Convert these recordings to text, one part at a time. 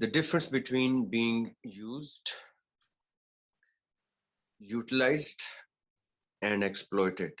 the difference between being used, utilized and exploited।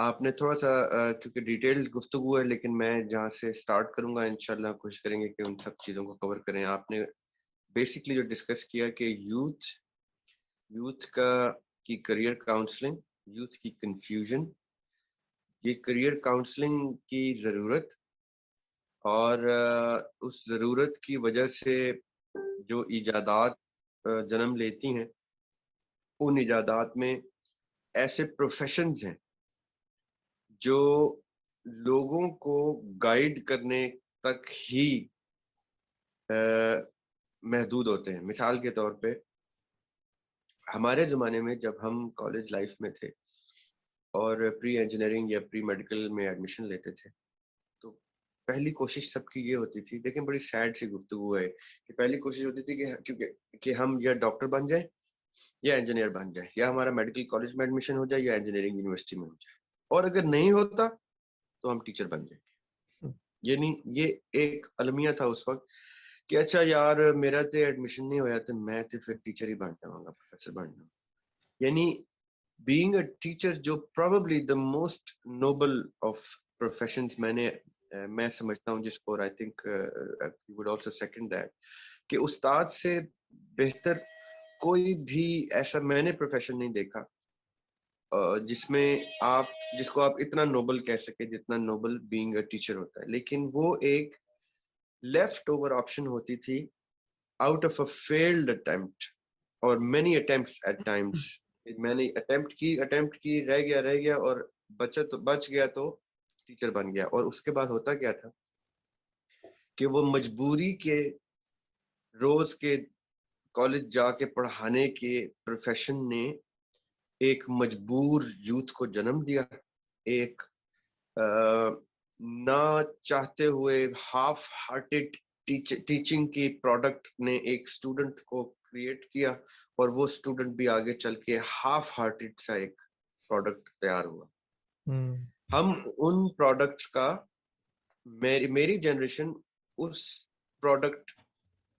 آپ نے تھوڑا سا کیونکہ ڈیٹیل گفتگو ہے، لیکن میں جہاں سے سٹارٹ کروں گا انشاءاللہ کوشش کریں گے کہ ان سب چیزوں کو کور کریں. آپ نے بیسکلی جو ڈسکس کیا کہ یوتھ کی کریئر کاؤنسلنگ، یوتھ کی کنفیوژن، یہ کریئر کاؤنسلنگ کی ضرورت، اور اس ضرورت کی وجہ سے جو ایجادات جنم لیتی ہیں، ان ایجادات میں ایسے پروفیشنز ہیں جو لوگوں کو گائیڈ کرنے تک ہی محدود ہوتے ہیں. مثال کے طور پہ ہمارے زمانے میں جب ہم کالج لائف میں تھے اور پری انجینئرنگ یا پری میڈیکل میں ایڈمیشن لیتے تھے، تو پہلی کوشش سب کی یہ ہوتی تھی، دیکھیں بڑی سیڈ سی گفتگو ہے، کہ پہلی کوشش ہوتی تھی کہ ہم یا ڈاکٹر بن جائیں یا انجینئر بن جائے، یا ہمارا میڈیکل کالج میں ایڈمیشن ہو جائے یا انجینئرنگ یونیورسٹی میں ہو جائے، اور اگر نہیں ہوتا تو ہم ٹیچر بن جائیں گے. یعنی یہ ایک المیہ تھا اس وقت کہ اچھا یار میرا تو ایڈمیشن نہیں ہویا تو میں تو پھر ٹیچر ہی بن جاؤں گا، پروفیسر بن جاؤں گا. یعنی بینگ اے ٹیچر جو probably the most noble of professions میں سمجھتا ہوں، جس کو I think you would also second that, کہ استاد سے بہتر کوئی بھی ایسا میں نے پروفیشن نہیں دیکھا جس کو آپ اتنا نوبل کہہ سکے جتنا نوبل بینگ اے ٹیچر ہوتا ہے. لیکن وہ ایک لیفٹ اوور آپشن ہوتی تھی out of a field attempt اور مینی اٹمپٹس ایٹ ٹائمز. میں نے اٹمپٹ کی رہ گیا اور بچ گیا تو ٹیچر بن گیا. اور اس کے بعد ہوتا کیا تھا کہ وہ مجبوری کے روز کے کالج جا کے پڑھانے کے پروفیشن نے ایک مجبور یوتھ کو جنم دیا، ایک نہ چاہتے ہوئے ہاف ہارٹڈ ٹیچنگ کی پروڈکٹ نے ایک اسٹوڈنٹ کو کریٹ کیا، اور وہ اسٹوڈنٹ بھی آگے چل کے ہاف ہارٹڈ سا ایک پروڈکٹ تیار ہوا. ہم ان پروڈکٹس کا میری جنریشن اس پروڈکٹ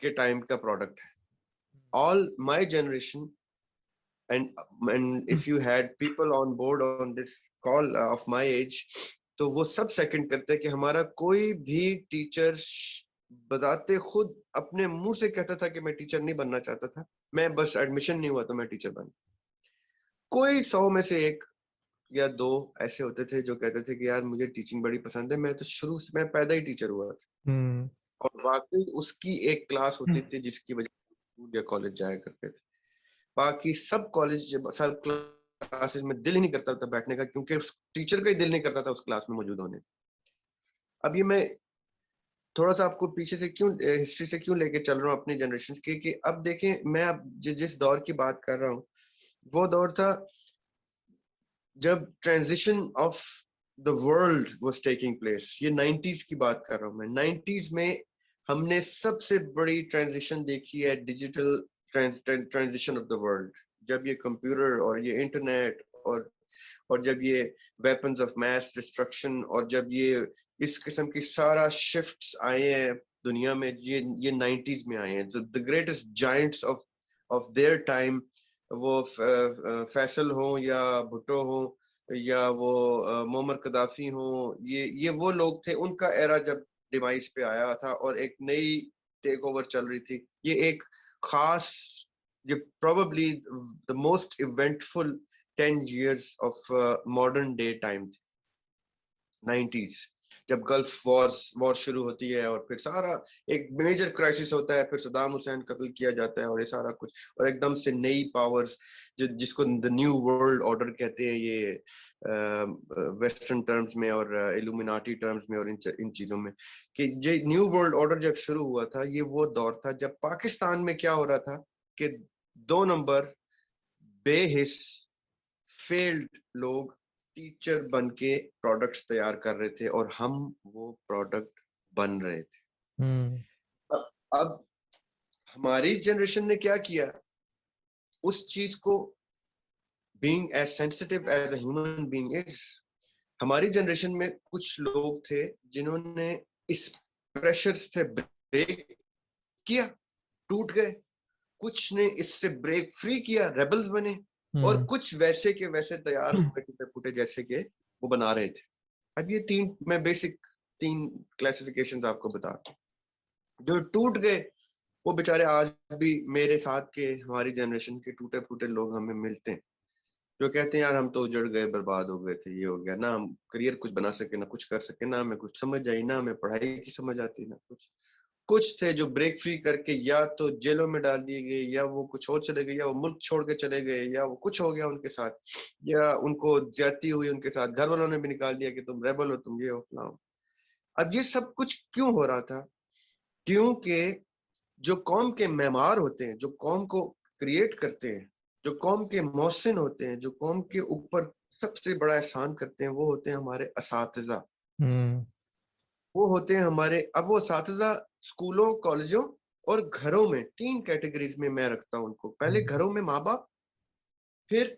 کے ٹائم کا پروڈکٹ ہے. All my generation and if you had people on board on this call of my age, تو وہ سب سیکنڈ کرتے کہ ہمارا کوئی بھی ٹیچر بذات خود اپنے منہ سے کہتا تھا کہ میں ٹیچر نہیں بننا چاہتا تھا، میں بس ایڈمیشن نہیں ہوا تو میں ٹیچر بن. کوئی 100 میں سے 1 یا 2 ایسے ہوتے تھے جو کہتے تھے کہ یار مجھے ٹیچنگ بڑی پسند ہے، میں تو شروع سے میں پیدا ہی ٹیچر ہوا تھا. اور واقعی اس کی ایک کلاس ہوتی تھی جس کی وجہ سے اسکول یا کالج جایا کرتے تھے. باقی سب کلاسز میں دل ہی نہیں کرتا تھا بیٹھنے کا، کیونکہ ٹیچر کا ہی دل نہیں کرتا تھا اس کلاس میں موجود ہونے. اب یہ میں تھوڑا سا آپ کو پیچھے سے ہسٹری سے کیوں لے کے چل رہا ہوں اپنی جنریشن کی، کہ اب دیکھیں میں اب جس دور کی بات کر رہا ہوں وہ دور تھا جب transition of the world was taking place. یہ 90s کی بات کر رہا ہوں میں. 90s میں ہم نے سب سے بڑی ٹرانزیشن دیکھی ہے، digital transition of the world. جب یہ کمپیوٹر اور یہ انٹرنیٹ اور جب یہ ویپنز آف میس ڈسٹرکشن اور جب یہ اس قسم کی سارا شفٹس آئے ہیں دنیا میں، یہ 90s میں آئے ہیں. the greatest giants of their time، وہ فیصل ہوں یا بھٹو ہوں یا وہ معمر قذافی ہوں، یہ وہ لوگ تھے، ان کا ایرا جب ڈیوائس پہ آیا تھا اور ایک نئی ٹیک اوور چل رہی تھی. یہ ایک خاص، یہ probably the most eventful 10 years of modern day time تھی 90s، جب گلف وار شروع ہوتی ہے اور پھر سارا ایک میجر کرائسس ہوتا ہے، پھر صدام حسین قتل کیا جاتا ہے اور یہ سارا کچھ، اور ایک دم سے نئی پاورز جس کو دا نیو ورلڈ آرڈر کہتے ہیں یہ ویسٹرن ٹرمز میں اور ایلومیناٹی ٹرمز میں اور ان چیزوں میں، کہ یہ نیو ورلڈ آرڈر جب شروع ہوا تھا یہ وہ دور تھا جب پاکستان میں کیا ہو رہا تھا کہ 2 نمبر بے حس فیلڈ لوگ ٹیچر بن کے پروڈکٹس تیار کر رہے تھے اور ہم وہ پروڈکٹ بن رہے تھے. اب ہماری جنریشن نے کیا کیا، اس چیز کو being as sensitive as a human being is، ہماری جنریشن میں کچھ لوگ تھے جنہوں نے اس پریشر سے بریک کیا، ٹوٹ گئے. کچھ نے اس سے بریک فری کیا، ریبلز بنے، اور کچھ ویسے کے ویسے تیار ہوئے ٹوٹے پھوٹے جیسے کہ وہ بنا رہے تھے. اب یہ میں بیسک 3 کلاسیفیکیشنز آپ کو بتاتا ہوں. جو ٹوٹ گئے وہ بیچارے آج بھی میرے ساتھ کے ہماری جنریشن کے ٹوٹے پھوٹے لوگ ہمیں ملتے ہیں, جو کہتے ہیں یار ہم تو اجڑ گئے, برباد ہو گئے تھے, یہ ہو گیا, نہ ہم کریئر کچھ بنا سکے, نہ کچھ کر سکے, نہ ہمیں کچھ سمجھ آئی, نہ ہمیں پڑھائی کی سمجھ آتی, نہ کچھ تھے جو بریک فری کر کے یا تو جیلوں میں ڈال دیے گئے, یا وہ کچھ اور چلے گئے, یا وہ ملک چھوڑ کے چلے گئے, یا وہ کچھ ہو گیا ان کے ساتھ, یا ان کو زیادتی ہوئی ان کے ساتھ, گھر والوں نے بھی نکال دیا کہ تم ریبل ہو, تم یہ ہو, فلاں. اب یہ سب کچھ کیوں ہو رہا تھا؟ کیونکہ جو قوم کے معمار ہوتے ہیں, جو قوم کو کریٹ کرتے ہیں, جو قوم کے محسن ہوتے ہیں, جو قوم کے اوپر سب سے بڑا احسان کرتے ہیں, وہ ہوتے ہیں ہمارے اساتذہ. وہ ہوتے ہیں ہمارے, اب وہ اساتذہ اسکولوں, کالجوں اور گھروں میں 3 کیٹیگریز میں رکھتا ہوں ان کو. پہلے گھروں میں ماں باپ, پھر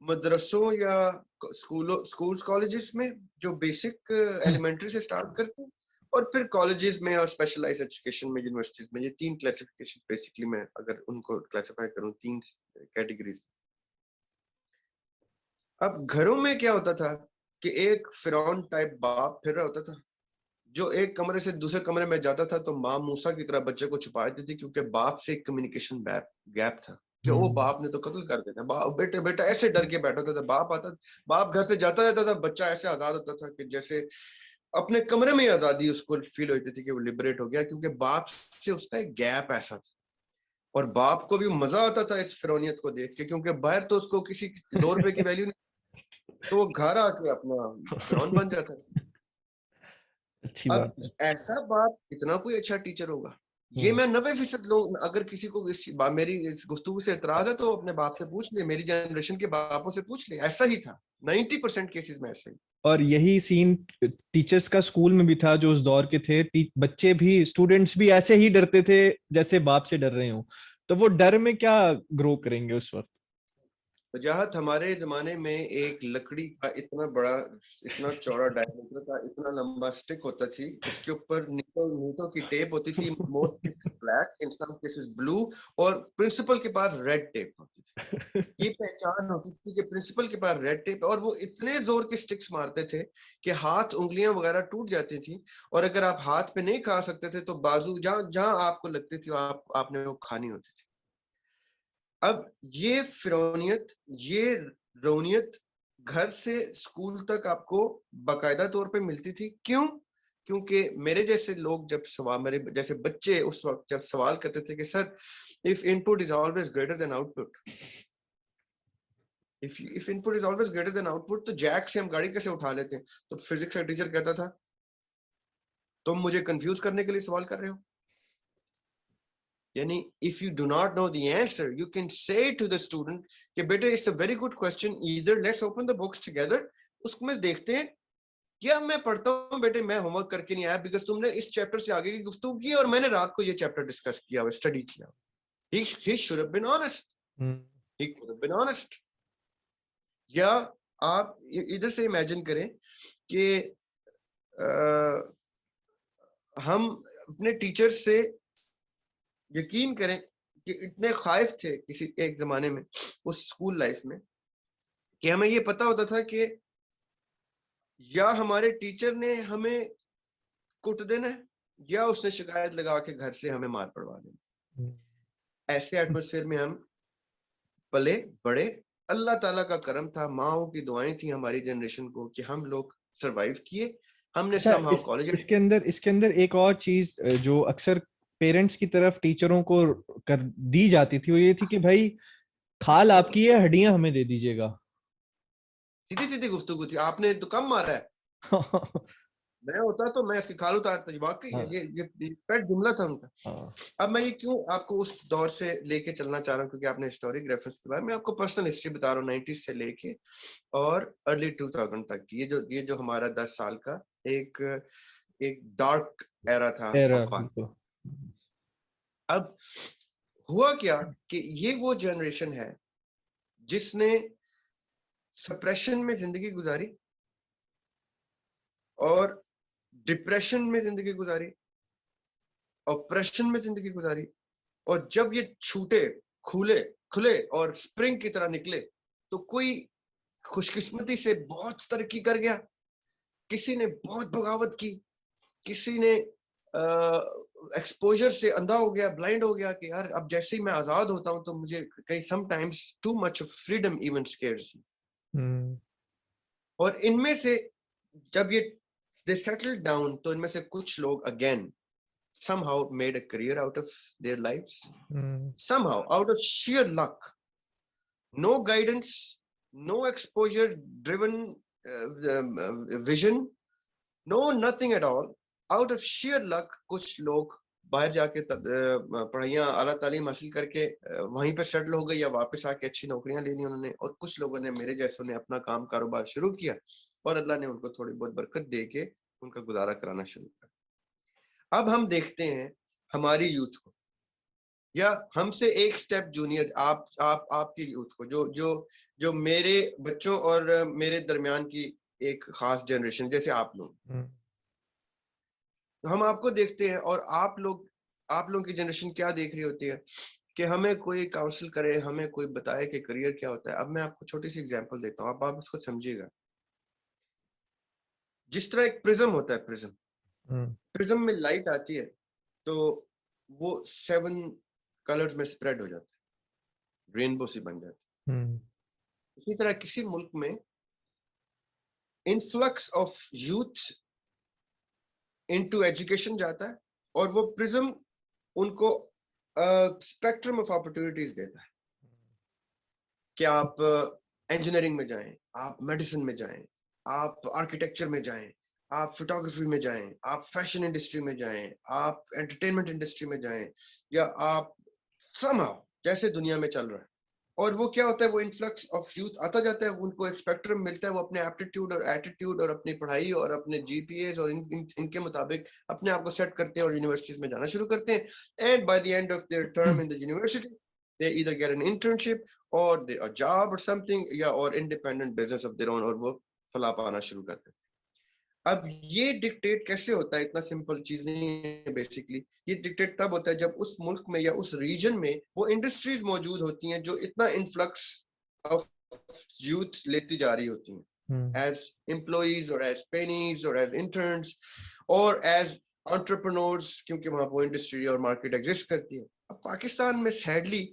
مدرسوں یا اسکولز کالجز میں جو بیسک ایلیمنٹری سے سٹارٹ کرتے ہیں, اور پھر کالجز میں اور اسپیشلائز ایجوکیشن میں, یونیورسٹیز میں. یہ 3 کلاسیفیکیشن بیسکلی میں اگر ان کو کلاسیفائی کروں 3 کیٹیگریز. اب گھروں میں کیا ہوتا تھا کہ ایک فرعون ٹائپ باپ پھر رہا ہوتا تھا, جو ایک کمرے سے دوسرے کمرے میں جاتا تھا تو ماں موسیٰ کی طرح بچے کو چھپا دیتی تھی, کیونکہ باپ سے ایک کمیونیکیشن گیپ تھا کہ وہ باپ نے تو قتل کر دینا. بیٹا ایسے ڈر کے بیٹھا ہوتا تھا, باپ گھر سے جاتا رہتا تھا, بچہ ایسے آزاد ہوتا تھا کہ جیسے اپنے کمرے میں آزادی اس کو فیل ہوتی تھی کہ وہ لبریٹ ہو گیا, کیونکہ باپ سے اس کا ایک گیپ ایسا تھا. اور باپ کو بھی مزہ آتا تھا اس فرعونیت کو دیکھ کے, کیونکہ باہر تو اس کو کسی 2 روپے کی ویلیو نہیں, تو وہ گھر آ کے اپنا فرعون بن جاتا تھا. اچھی اب بات ہے. ایسا باپ اتنا کوئی اچھا ٹیچر ہوگا؟ یہ میں 90% لوگ, اگر کسی کو میری گفتگو سے اعتراض ہے تو اپنے باپ سے پوچھ لے, میری جنریشن کے باپوں سے پوچھ لے, ایسا ہی تھا 90% کیسز میں ایسا ہی. اور یہی سین ٹیچرز کا اسکول میں بھی تھا جو اس دور کے تھے. بچے بھی, اسٹوڈنٹس بھی ایسے ہی ڈرتے تھے جیسے باپ سے ڈر رہے ہوں. تو وہ ڈر میں کیا گرو کریں گے اس وقت؟ وجاہت ہمارے زمانے میں ایک لکڑی کا اتنا بڑا, اتنا چوڑا ڈائیمیٹر کا اتنا لمبا سٹک ہوتا تھی, اس کے اوپر نیٹوں کی ٹیپ ہوتی تھی, موسٹ بلیک, ان سم کیسز بلو, اور پرنسپل کے پاس ریڈ ٹیپ ہوتی تھی. یہ پہچان ہوتی تھی کہ پرنسپل کے پاس ریڈ ٹیپ, اور وہ اتنے زور کے سٹکس مارتے تھے کہ ہاتھ, انگلیاں وغیرہ ٹوٹ جاتی تھی, اور اگر آپ ہاتھ پہ نہیں کھا سکتے تھے تو بازو جہاں آپ کو لگتی تھی آپ نے وہ کھانی ہوتی تھی. اب یہ فرعونیت, یہ رونیت گھر سے اسکول تک آپ کو باقاعدہ طور پہ ملتی تھی. کیوں؟ کیونکہ میرے جیسے لوگ میرے جیسے بچے اس وقت جب سوال کرتے تھے کہ سر, if input is always greater than output, if input is always greater than output, تو جیک سے ہم گاڑی کیسے اٹھا لیتے ہیں؟ تو فزکس کا ٹیچر کہتا تھا تم مجھے کنفیوز کرنے کے لیے سوال کر رہے ہو. یعنی if you do not know the answer, you can say to the student کہ بیٹا it's a very good question, either let's open the books together, اس میں دیکھتے ہیں کیا میں پڑھتا ہوں بیٹے, میں ہوم ورک کر کے نہیں آیا بیکاز تم نے اس چیپٹر سے آگے کی گفتگو کی اور میں نے رات کو یہ چیپٹر ڈسکس کیا, اسٹڈی کیا. He should have been honest. He could have been honest. یا آپ ادھر سے امیجن کریں کہ ہم اپنے ٹیچر سے یقین کریں کہ اتنے خائف تھے کسی ایک زمانے میں اس اسکول لائف میں کہ ہمیں یہ پتا ہوتا تھا کہ یا ہمارے ٹیچر نے ہمیں کٹ دینا ہے یا اس نے شکایت لگا کے گھر سے ہمیں مار پڑوا دینا. ایسے ایٹماسفیئر میں ہم پلے بڑے. اللہ تعالیٰ کا کرم تھا, ماؤں کی دعائیں تھیں ہماری جنریشن کو کہ ہم لوگ سروائیو کیے. ہم نے سم ہاؤ کالج. اس کے اندر ایک اور چیز جو اکثر پیرنٹس کی طرف ٹیچروں کو کر دی جاتی تھی وہ یہ تھی کہ بھائی کھال آپ کی ہے, ہڈیاں ہمیں دے دیجیے گا. سیدھی سیدھی گفتگو تھی, آپ نے تو کم مارا ہے. میں ہوتا تو میں اس کی کھال اتارتا. واقعی یہ پیٹ جملہ تھا ان کا. اب میں یہ کیوں آپ کو اس دور سے لے کے چلنا چاہ رہا ہوں, کیونکہ آپ نے ہسٹورک ریفرنس کے بارے میں آپ کو پرسنل ہسٹری بتا رہا ہوں 90s سے لے کے اور ارلی 2000 تک. یہ جو ہمارا 10 سال کا ایک ڈارک ایرا تھا. اب ہوا کیا کہ یہ وہ جنریشن ہے جس نے سپریشن میں زندگی گزاری اور ڈپریشن میں زندگی گزاری, آپریشن میں زندگی گزاری, اور جب یہ چھوٹے کھلے اور سپرنگ کی طرح نکلے تو کوئی خوش قسمتی سے بہت ترقی کر گیا, کسی نے بہت بغاوت کی, کسی نے ایکسپوجر سے اندھا ہو گیا, بلائنڈ ہو گیا کہ یار اب جیسے ہی میں آزاد ہوتا ہوں تو مجھے کئی sometimes too much of freedom even scares. اور ان میں سے جب یہ دے سیٹل ڈاؤن تو ان میں سے کچھ لوگ again somehow made a career out of their lives, somehow out of sheer luck, no guidance, no exposure driven vision, no nothing at all, out of sheer luck کچھ لوگ باہر جا کے پڑھائیاں اعلیٰ تعلیم حاصل کر کے وہیں پہ سیٹل ہو گئے یا واپس آ کے اچھی نوکریاں لے لی انہوں نے, اور کچھ لوگوں نے میرے جیسوں نے اپنا کام کاروبار شروع کیا اور اللہ نے ان کو تھوڑی بہت برکت دے کے ان کا گزارا کرانا شروع کیا. اب ہم دیکھتے ہیں ہماری یوتھ کو یا ہم سے ایک سٹیپ جونیئر آپ کی یوتھ کو جو میرے بچوں اور میرے درمیان کی ایک خاص جنریشن جیسے آپ لوگ, ہم آپ کو دیکھتے ہیں اور آپ لوگوں کی جنریشن کیا دیکھ رہی ہوتی ہے کہ ہمیں کوئی کاؤنسل کرے, ہمیں کوئی بتائے کہ کریئر کیا ہوتا ہے. اب میں آپ کو چھوٹی سی ایگزامپل دیتا ہوں, آپ اس کو سمجھیے گا. جس طرح ایک پرزم ہوتا ہے, پرزم میں لائٹ آتی ہے تو وہ 7 کلرز میں سپریڈ ہو جاتا ہے, رینبو سی بن جاتی ہے. اسی طرح کسی ملک میں influx of youth into education جاتا ہے اور وہ پرزم ان کو اسپیکٹرم آف اپرچونیٹیز دیتا ہے کہ آپ انجینئرنگ میں جائیں, آپ میڈیسن میں جائیں, آپ آرکیٹیکچر میں جائیں, آپ فوٹوگرافی میں جائیں, آپ فیشن انڈسٹری میں جائیں, آپ انٹرٹینمنٹ انڈسٹری میں جائیں, یا آپ somehow جیسے دنیا میں چل رہا ہے. اور وہ کیا ہوتا ہے, وہ انفلکس آف یوتھ آتا جاتا ہے, ان کو ایک اسپیکٹرم ملتا ہے, وہ اپنے ایپٹیٹیوڈ اور ایٹیٹیوڈ اور اپنی پڑھائی اور اپنے جی پی ایز اور ان کے مطابق اپنے آپ کو سیٹ کرتے ہیں اور یونیورسٹیز میں جانا شروع کرتے ہیں. And by the end of their term in the university they either get an internship or a job or something, یا اور independent business of their own, اور وہ فلا پانا شروع کرتے ہیں. اب یہ ڈکٹیٹ کیسے ہوتا ہے, اتنا سمپل چیز نہیں ہے. بیسیکلی یہ ڈکٹیٹ تب ہوتا ہے جب اس ملک میں یا اس ریجن میں وہ انڈسٹریز موجود ہوتی ہیں جو اتنا انفلکس آف یوتھ لیتی جا رہی ہوتی ہیں, ایز امپلائیز اور ایز ٹرینیز اور ایز انٹرنز اور ایز انٹرپرنورز, کیونکہ وہاں وہ انڈسٹری اور مارکیٹ ایگزسٹ کرتی ہے. اب پاکستان میں سیڈلی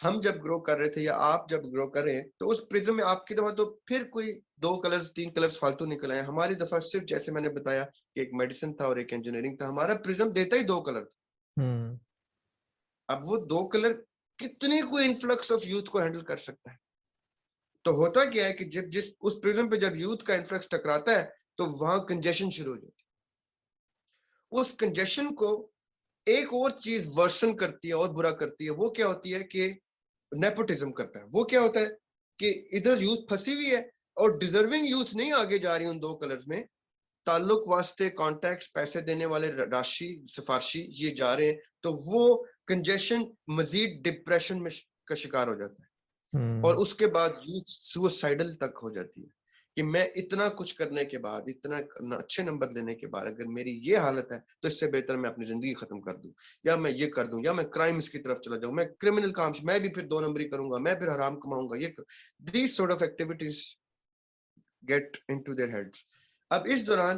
ہم جب گرو کر رہے تھے یا آپ جب گرو کر رہے ہیں تو اس پرزم میں آپ کی دفعہ تو پھر کوئی 2 کلرز 3 کلرز فالتو نکل آئے. ہماری دفعہ صرف جیسے میں نے بتایا کہ ایک میڈیسن تھا اور ایک انجینئرنگ تھا, ہمارا پرزم دیتا ہی 2 کلر تھا. اب وہ 2 کلر کتنی کوئی انفلکس آف یوتھ کو ہینڈل کر سکتا ہے. تو ہوتا کیا ہے کہ جب اس پرزم پہ جب یوتھ کا انفلکس ٹکراتا ہے تو وہاں کنجیشن شروع ہو جاتی ہے. اس کنجیشن کو ایک اور چیز ورسن کرتی ہے اور برا کرتی ہے. وہ کیا ہوتی ہے کہ نیپوٹزم کرتا ہے. وہ کیا ہوتا ہے کہ ادھر یوتھ پھنسی ہوئی ہے اور ڈیزرونگ یوتھ نہیں آگے جا رہی ان 2 کلرز میں, تعلق واسطے کانٹیکٹس پیسے دینے والے راشی سفارشی یہ جا رہے ہیں, تو وہ کنجیشن مزید ڈپریشن میں کا شکار ہو جاتا ہے. اور اس کے بعد یوتھ سوسائڈل تک ہو جاتی ہے کہ میں اتنا کچھ کرنے کے بعد, اتنا اچھے نمبر لینے کے بعد اگر میری یہ حالت ہے تو اس سے بہتر میں اپنی زندگی ختم کر دوں, یا میں یہ کر دوں, یا میں کرائمز کی طرف چلا جاؤں, میں کرمنل کام, میں بھی پھر 2 نمبری کروں گا, میں پھر حرام کماؤں گا. یہ these sort of activities get into their heads. اب اس دوران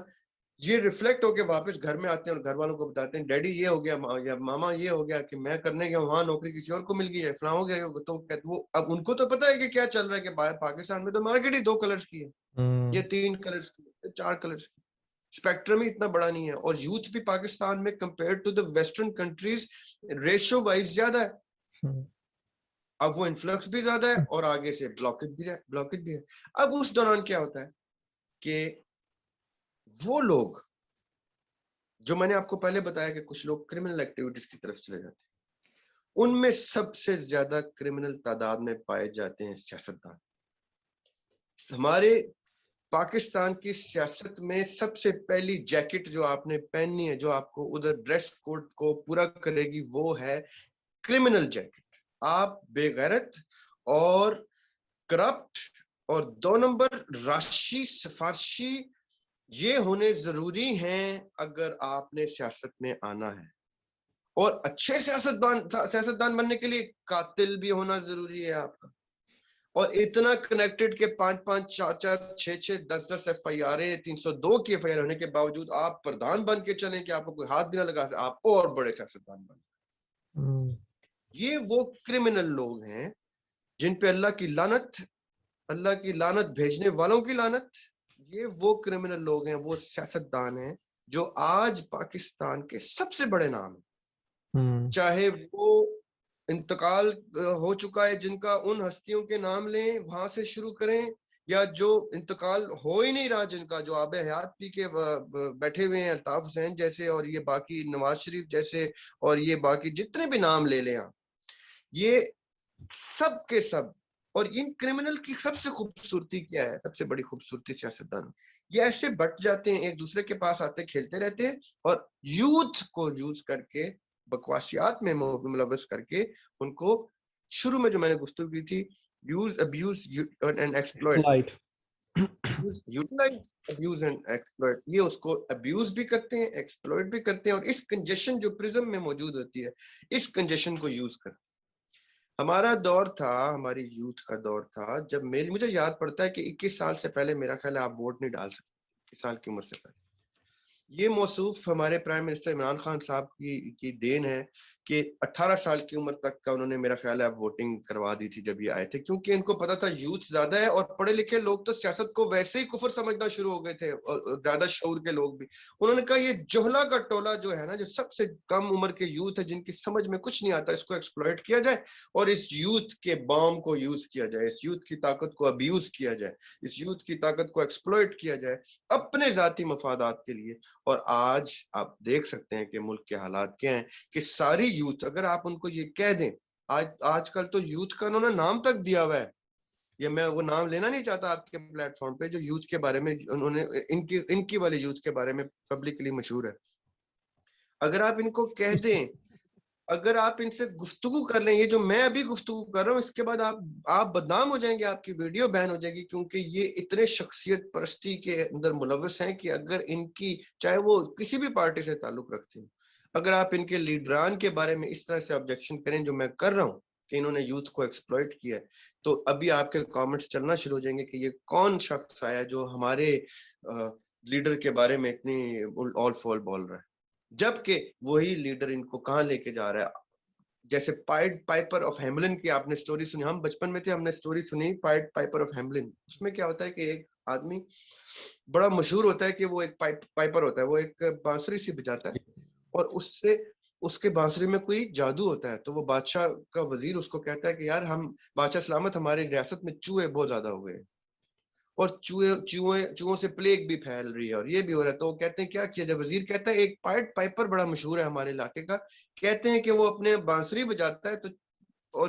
یہ ریفلیکٹ ہو کے واپس گھر میں آتے ہیں اور گھر والوں کو بتاتے ہیں ڈیڈی یہ ہو گیا یا ماما یہ ہو گیا کہ میں کرنے گیا وہاں نوکری کسی اور کو مل گئی ہے, فلاں ہو گیا. تو وہ اب ان کو تو پتا ہے کہ کیا چل رہا ہے کہ باہر پاکستان میں تو مارکیٹ ہی 2 کلرز کی ہے, یہ 3 کلرز کی, 4 کلرز کی, اسپیکٹرم ہی اتنا بڑا نہیں ہے. اور یوتھ بھی پاکستان میں compare to the western countries ratio wise زیادہ ہے. اب وہ انفلکس بھی زیادہ ہے اور آگے سے بلاکٹ بھی ہے. اب اس دوران کیا ہوتا ہے کہ وہ لوگ جو میں نے آپ کو پہلے بتایا کہ کچھ لوگ کرمنل ایکٹیویٹیز کی طرف چلے جاتے ہیں, ان میں سب سے زیادہ کرمنل تعداد میں پائے جاتے ہیں سیاستدان. ہمارے پاکستان کی سیاست میں سب سے پہلی جیکٹ جو آپ نے پہننی ہے, جو آپ کو ادھر ڈریس کوڈ کو پورا کرے گی, وہ ہے کرمنل جیکٹ. آپ بے غیرت اور کرپٹ اور 2 نمبر راشی سفارشی یہ ہونے ضروری ہیں اگر آپ نے سیاست میں آنا ہے. اور اچھے سیاستدان بننے کے لیے قاتل بھی ہونا ضروری ہے آپ کا, اور اتنا کنیکٹڈ کہ 5-5 4-4 6-6 10-10 FIR 302 کی FIR ہونے کے باوجود آپ پردھان بن کے چلیں کہ آپ کو کوئی ہاتھ بھی نہ لگا، آپ اور بڑے سیاستدان بن. یہ وہ کرمنل لوگ ہیں جن پہ اللہ کی لعنت بھیجنے والوں کی لعنت. یہ وہ کرمنل لوگ ہیں، وہ سیاستدان ہیں جو آج پاکستان کے سب سے بڑے نام ہیں. چاہے وہ انتقال ہو چکا ہے جن کا، ان ہستیوں کے نام لیں، وہاں سے شروع کریں، یا جو انتقال ہو ہی نہیں رہا جن کا، جو آب حیات پی کے بیٹھے ہوئے ہیں، الطاف حسین جیسے، اور یہ باقی نواز شریف جیسے، اور یہ باقی جتنے بھی نام لے لیں آپ، یہ سب کے سب. اور ان کرمنل کی سب سے خوبصورتی کیا ہے، سب سے بڑی خوبصورتی سیاستدان، یہ ایسے بٹ جاتے ہیں، ایک دوسرے کے پاس آتے کھیلتے رہتے ہیں، اور یوتھ کو یوز کر کے، بکواسیات میں ملوث کر کے، ان کو شروع میں جو میں نے گفتگو کی تھی، use abuse and exploit, utilise abuse and exploit, یہ اس کو ابیوز بھی کرتے ہیں، ایکسپلوئٹ بھی کرتے ہیں، اور اس کنجیشن جو پرزم میں موجود ہوتی ہے، اس کنجیشن کو یوز کرتے ہیں. ہمارا دور تھا، ہماری یوتھ کا دور تھا، جب مجھے یاد پڑتا ہے کہ 21 سال سے پہلے میرا خیال ہے آپ ووٹ نہیں ڈال سکتے، 21 سال کی عمر سے پہلے. یہ موصوف ہمارے پرائم منسٹر عمران خان صاحب کی دین ہے کہ 18 سال کی عمر تک کا انہوں نے میرا خیال ہے ووٹنگ کروا دی تھی جب یہ آئے تھے، کیونکہ ان کو پتا تھا یوتھ زیادہ ہے، اور پڑھے لکھے لوگ تو سیاست کو ویسے ہی کفر سمجھنا شروع ہو گئے تھے، اور زیادہ شعور کے لوگ بھی. انہوں نے کہا یہ جوہلا کا ٹولہ جو ہے نا، جو سب سے کم عمر کے یوتھ ہے، جن کی سمجھ میں کچھ نہیں آتا، اس کو ایکسپلوئٹ کیا جائے، اور اس یوتھ کے بام کو یوز کیا جائے، اس یوتھ کی طاقت کو ابیوز کیا جائے، اس یوتھ کی طاقت کو ایکسپلوئٹ کیا جائے اپنے ذاتی مفادات کے لیے. اور آج آپ دیکھ سکتے ہیں کہ ملک کے حالات کیا ہیں، کہ ساری یوتھ، اگر آپ ان کو یہ کہہ دیں، آج کل تو یوتھ کا انہوں نے نام تک دیا ہوا ہے، یہ میں وہ نام لینا نہیں چاہتا آپ کے پلیٹ فارم پہ، جو یوتھ کے بارے میں انہوں نے ان کی والی یوتھ کے بارے میں پبلکلی مشہور ہے. اگر آپ ان کو کہہ دیں، اگر آپ ان سے گفتگو کر لیں، یہ جو میں ابھی گفتگو کر رہا ہوں، اس کے بعد آپ بدنام ہو جائیں گے، آپ کی ویڈیو بین ہو جائے گی، کیونکہ یہ اتنے شخصیت پرستی کے اندر ملوث ہیں کہ اگر ان کی، چاہے وہ کسی بھی پارٹی سے تعلق رکھتے ہیں، اگر آپ ان کے لیڈران کے بارے میں اس طرح سے آبجیکشن کریں جو میں کر رہا ہوں کہ انہوں نے یوتھ کو ایکسپلوئٹ کیا ہے، تو ابھی آپ کے کامنٹس چلنا شروع ہو جائیں گے کہ یہ کون شخص آیا جو ہمارے لیڈر کے بارے میں اتنی آل فال بول رہا ہے، جبکہ وہی لیڈر ان کو کہاں لے کے جا رہا ہے. جیسے پائپر آف ہیملن کی آپ نے سٹوری سنی، ہم بچپن میں تھے، ہم نے story Sunni Piper of Hamlin. اس میں کیا ہوتا ہے کہ ایک آدمی بڑا مشہور ہوتا ہے کہ وہ ایک پائپر ہوتا ہے، وہ ایک بانسری سی بجاتا ہے، اور اس کے بانسری میں کوئی جادو ہوتا ہے. تو وہ بادشاہ کا وزیر اس کو کہتا ہے کہ یار بادشاہ سلامت، ہماری ریاست میں چوہے بہت زیادہ ہو گئے، اور چوہوں سے پلیگ بھی پھیل رہی ہے، اور یہ بھی ہو رہا ہے. تو وہ کہتے ہیں کیا کیا جائے؟ وزیر کہتا ہے ایک پائپر بڑا مشہور ہے ہمارے علاقے کا، کہتے ہیں کہ وہ اپنے بانسری بجاتا ہے تو، اور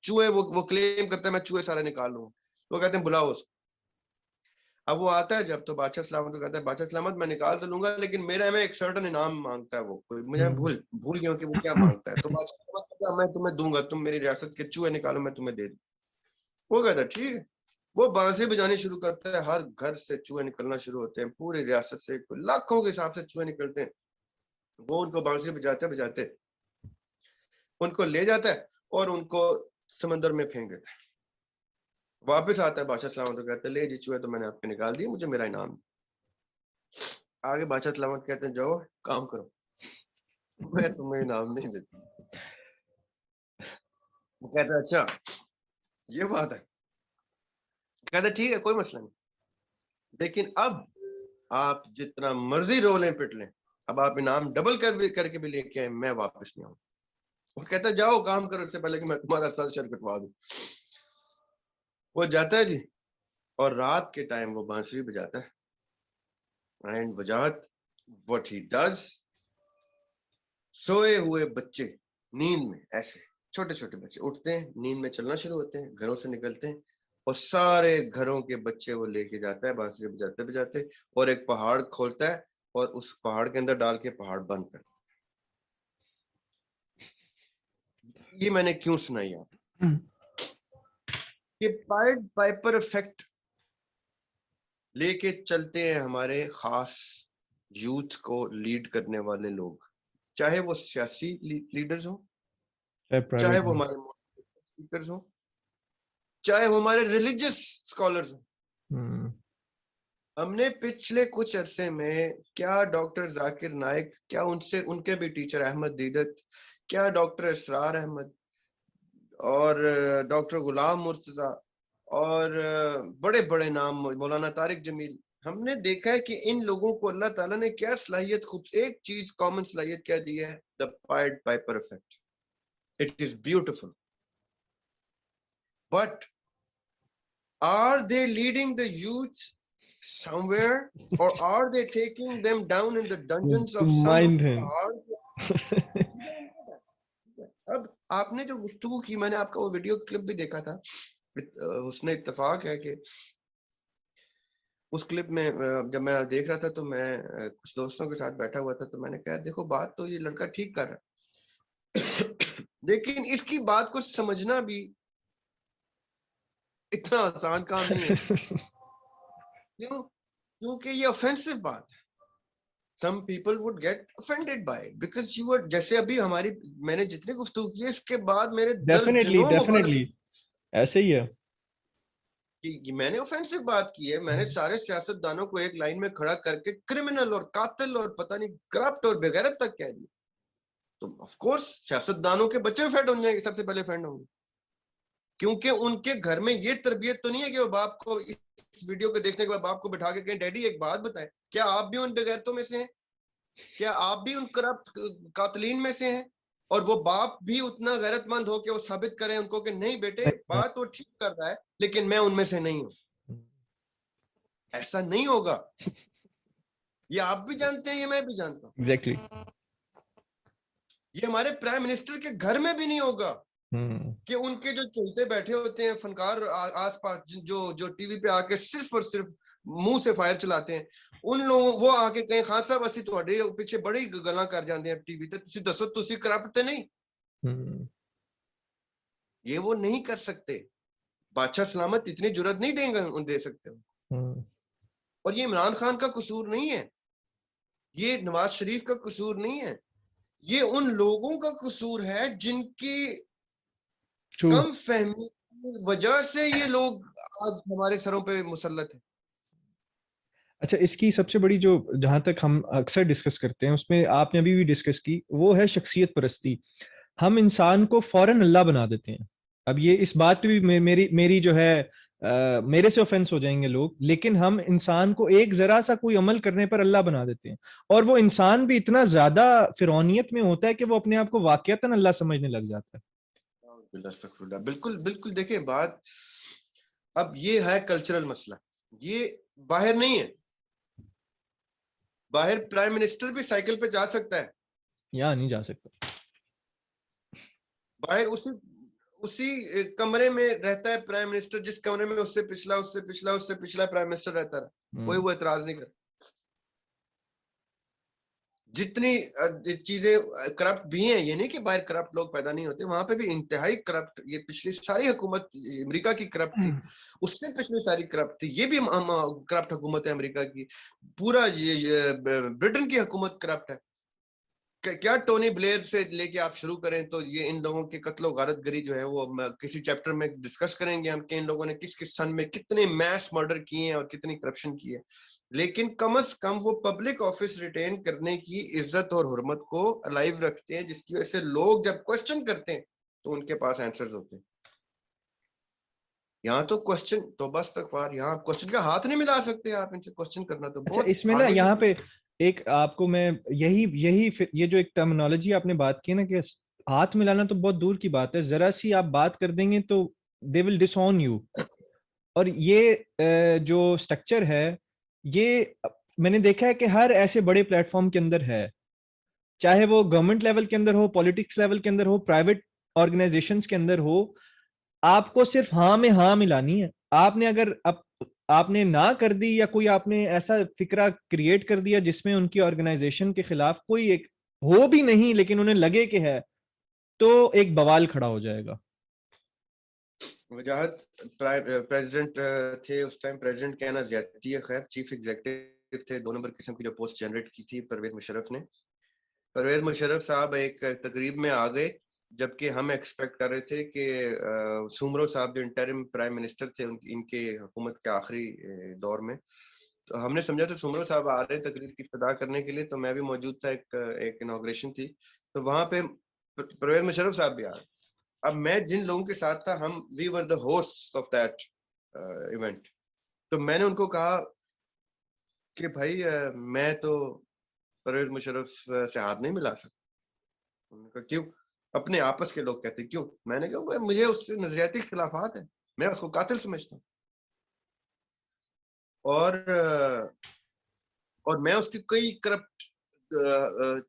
چوہے، وہ کلیم کرتا ہے میں چوہے سارے نکال لوں. وہ کہتے ہیں بلاؤ اس. اب وہ آتا ہے جب، تو بادشاہ سلامت کو کہتا ہے بادشاہ سلامت میں نکال تو لوں گا، لیکن میرا میں ایک سرٹن انعام مانگتا ہے، وہ کوئی مجھے بھول گیا کہ وہ کیا مانگتا ہے. تو بادشاہ سلامت کہتا ہے میں تمہیں دوں گا، تم میری ریاست کے چوہے نکالو میں تمہیں دے دوں. وہ کہتا ہے ٹھیک ہے. وہ بانسری بجانی شروع کرتا ہے، ہر گھر سے چوہے نکلنا شروع ہوتے ہیں، پوری ریاست سے لاکھوں کے حساب سے چوہے نکلتے ہیں. وہ ان کو بانسری بجاتے ان کو لے جاتا ہے اور ان کو سمندر میں پھینک دیتا ہے. واپس آتا ہے بادشاہ سلامت کو کہتا ہے لے جی چوہے تو میں نے آپ کے نکال دیے، مجھے میرا انعام. آگے بادشاہ سلامت کہتے ہیں جاؤ کام کرو، میں تمہیں انعام نہیں دیتا. وہ کہتا ہے اچھا یہ بات ہے. کہتا ہے ٹھیک ہے کوئی مسئلہ نہیں، لیکن اب آپ جتنا مرضی رولیں پٹ لیں، اب آپ انعام ڈبل کر کے بھی لے کے آئیں، میں واپس نہیں آؤں. وہ کہتا ہے جاؤ کام کرو، اس سے پہلے کہ میں تمہارا سر کٹوا دوں. وہ جاتا ہے جی، اور رات کے ٹائم وہ بانسری بجاتا ہے. اینڈ وجات what he does، سوئے ہوئے بچے نیند میں، ایسے چھوٹے چھوٹے بچے اٹھتے ہیں، نیند میں چلنا شروع ہوتے ہیں، گھروں سے نکلتے ہیں، اور سارے گھروں کے بچے وہ لے کے جاتا ہے بانسری بجاتے بجاتے، اور ایک پہاڑ کھولتا ہے اور اس پہاڑ کے اندر ڈال کے پہاڑ بند کر. یہ میں نے کیوں سنائی آپ؟ کہ پائپر ایفیکٹ لے کے چلتے ہیں ہمارے خاص یوتھ کو لیڈ کرنے والے لوگ، چاہے وہ سیاسی لیڈرز ہوں، چاہے وہ ہمارے اسپیکرز ہوں، چاہے وہ ہمارے ریلیجیس اسکالرز ہوں. ہم نے پچھلے کچھ عرصے میں کیا ڈاکٹر ذاکر نائک، کیا ان کے بھی ٹیچر احمد دیدت، کیا ڈاکٹر اسرار احمد اور ڈاکٹر غلام مرتضی اور بڑے بڑے نام مولانا طارق جمیل، ہم نے دیکھا ہے کہ ان لوگوں کو اللہ تعالیٰ نے کیا صلاحیت، ایک چیز کامن صلاحیت کیا دی ہے، the Pied Piper effect. It is beautiful. But are they leading the youth somewhere, or are they taking them down in the dungeons of some hard? اب آپ نے جو گفتگو کی، میں نے آپ کا وہ ویڈیو کلپ بھی دیکھا تھا، اس نے اتفاق ہے کہ اس کلپ میں جب میں دیکھ رہا تھا تو میں کچھ دوستوں کے ساتھ بیٹھا ہوا تھا، تو میں نے کہا دیکھو بات تو یہ لڑکا ٹھیک کر رہا ہے لیکن اس کی بات کو سمجھنا بھی اتنا آسان کام نہیں ہے. کیوں؟ کیونکہ یہ offensive بات ہے. Some people would get offended by it because you were، جیسے ابھی ہماری میں نے جتنی گفتگو کی اس کے بعد میرے ڈیفینیٹلی ایسے ہی ہے کہ میں نے offensive بات کی ہے. میں نے سارے سیاست دانوں کو ایک لائن میں کھڑا کر کے کرمنل اور قاتل اور پتہ نہیں کرپٹ اور بغیرت تک کہہ دیا. تو آف کورس سیاست دانوں کے بچے فیڈ ہو جائیں گے، سب سے پہلے فیڈ ہوں گے، کیونکہ ان کے گھر میں یہ تربیت تو نہیں ہے کہ وہ باپ کو اس ویڈیو کو دیکھنے کے بعد باپ کو بٹھا کے کہیں ڈیڈی ایک بات بتائیں، کیا آپ بھی ان بغیرتوں میں سے ہیں؟ کیا آپ بھی ان کرپٹ قاتلین میں سے ہیں؟ اور وہ باپ بھی اتنا غیرت مند ہو کہ وہ ثابت کریں ان کو کہ نہیں بیٹے بات وہ ٹھیک کر رہا ہے لیکن میں ان میں سے نہیں ہوں. ایسا نہیں ہوگا. یہ آپ بھی جانتے ہیں، یہ میں بھی جانتا ہوں. ایگزیکٹلی یہ ہمارے پرائم منسٹر کے گھر میں بھی نہیں ہوگا کہ ان کے جو چلتے بیٹھے ہوتے ہیں فنکار آس پاس جو ٹی وی پہ آ کے صرف اور صرف منہ سے فائر چلاتے ہیں، ان لوگوں وہ آ کے کہیں خان صاحب اسی تھوڑے پیچھے بڑی گلاں کر جاندے ہیں ٹی وی تے، تسی دسو تسی کرپٹ تے نہیں. یہ وہ نہیں کر سکتے. بادشاہ سلامت اتنی جرت نہیں دیں گے، دے سکتے ہو. اور یہ عمران خان کا قصور نہیں ہے، یہ نواز شریف کا قصور نہیں ہے، یہ ان لوگوں کا قصور ہے جن کی کم فہمی کی وجہ سے یہ لوگ آج ہمارے سروں پہ مسلط ہیں. اچھا، اس کی سب سے بڑی جو جہاں تک ہم اکثر ڈسکس کرتے ہیں، اس میں آپ نے ابھی بھی ڈسکس کی، وہ ہے شخصیت پرستی. ہم انسان کو فوراً اللہ بنا دیتے ہیں. اب یہ اس بات پہ بھی میری جو ہے میرے سے آفینس ہو جائیں گے لوگ، لیکن ہم انسان کو ایک ذرا سا کوئی عمل کرنے پر اللہ بنا دیتے ہیں، اور وہ انسان بھی اتنا زیادہ فرعونیت میں ہوتا ہے کہ وہ اپنے آپ کو واقعتاً اللہ سمجھنے لگ جاتا ہے. بالکل بالکل. دیکھیں بات اب یہ ہے کلچرل مسئلہ، یہ باہر نہیں ہے. باہر پرائم منسٹر بھی سائیکل پہ جا سکتا ہے، یہاں نہیں جا سکتا. باہر اسی کمرے میں رہتا ہے پرائم منسٹر جس کمرے میں اس سے پچھلا پرائم منسٹر رہتا رہا، کوئی وہ اعتراض نہیں کرتا. جتنی چیزیں کرپٹ بھی ہیں، یہ نہیں کہ باہر کرپٹ لوگ پیدا نہیں ہوتے، وہاں پہ بھی انتہائی کرپٹ، یہ پچھلی ساری حکومت امریکہ کی کرپٹ تھی، اس سے پچھلی ساری کرپٹ تھی، یہ بھی کرپٹ حکومت ہے امریکہ کی، پورا برٹن کی حکومت کرپٹ ہے. کیا ٹونی بلیئر سے لے کے آپ شروع کریں تو یہ ان لوگوں کی قتل و غارت گری جو ہے وہ کسی چیپٹر میں ڈسکس کریں گے ہم کہ ان لوگوں نے کس سن میں کتنے میس مرڈر کیے ہیں اور کتنی کرپشن کی ہے. لیکن کم از کم وہ پبلک آفس ریٹین کرنے کی عزت اور حرمت کو الائیو رکھتے ہیں، جس کی وجہ سے لوگ جب کوشچن کرتے ہیں تو ان کے پاس آنسرز ہوتے ہیں. یہاں تو کوشچن تو بس استغفار، یہاں کوشچن کا ہاتھ نہیں ملا سکتے آپ ان سے کوشچن کرنا تو بہت. اس میں نا یہاں پہ ایک آپ کو میں یہی یہ جو ایک ٹرمنالوجی آپ نے بات کی نا کہ ہاتھ ملانا تو بہت دور کی بات ہے، ذرا سی آپ بات کر دیں گے تو دے ول ڈس آن یو. اور یہ جو سٹرکچر ہے یہ میں نے دیکھا ہے کہ ہر ایسے بڑے پلیٹ فارم کے اندر ہے، چاہے وہ گورنمنٹ لیول کے اندر ہو، پولیٹکس لیول کے اندر ہو، پرائیویٹ آرگنائزیشنز کے اندر ہو. آپ کو صرف ہاں میں ہاں ملانی ہے. آپ نے اگر آپ نے نہ کر دی یا کوئی آپ نے ایسا فکرہ کریٹ کر دیا جس میں ان کی آرگنائزیشن کے خلاف کوئی ایک ہو بھی نہیں لیکن انہیں لگے کہ ہے، تو ایک بوال کھڑا ہو جائے گا. وجاہت پریزیڈنٹ تھے اس ٹائم، پریزیڈنٹ کہنا زیادتی ہے، خیر چیف ایگزیکٹو تھے، 2 نمبر قسم کی جو پوسٹ جنریٹ کی تھی پرویز مشرف نے. پرویز مشرف صاحب ایک تقریب میں آ گئے جبکہ ہم ایکسپیکٹ کر رہے تھے کہ سومرو صاحب جو انٹرم پرائم منسٹر تھے ان کے حکومت کے آخری دور میں، تو ہم نے سمجھا تھا سومرو صاحب آ رہے ہیں تقریر کی افتتاح کرنے کے لیے، تو میں بھی موجود تھا، ایک انوگریشن تھی، تو وہاں پہ پرویز مشرف صاحب بھی آ رہے. اب میں جن لوگوں کے ساتھ تھا، ہم we were the host of that event, تو میں نے ان کو کہا کہ بھائی میں تو پرویز مشرف سے ہاتھ نہیں ملا سکتا. انہوں نے کہا کیوں؟ اپنے آپس کے لوگ کہتے کیوں؟ میں نے کہا مجھے اس سے نظریاتی اختلافات ہیں، میں اس کو قاتل سمجھتا ہوں، اور میں اس کی کئی کرپٹ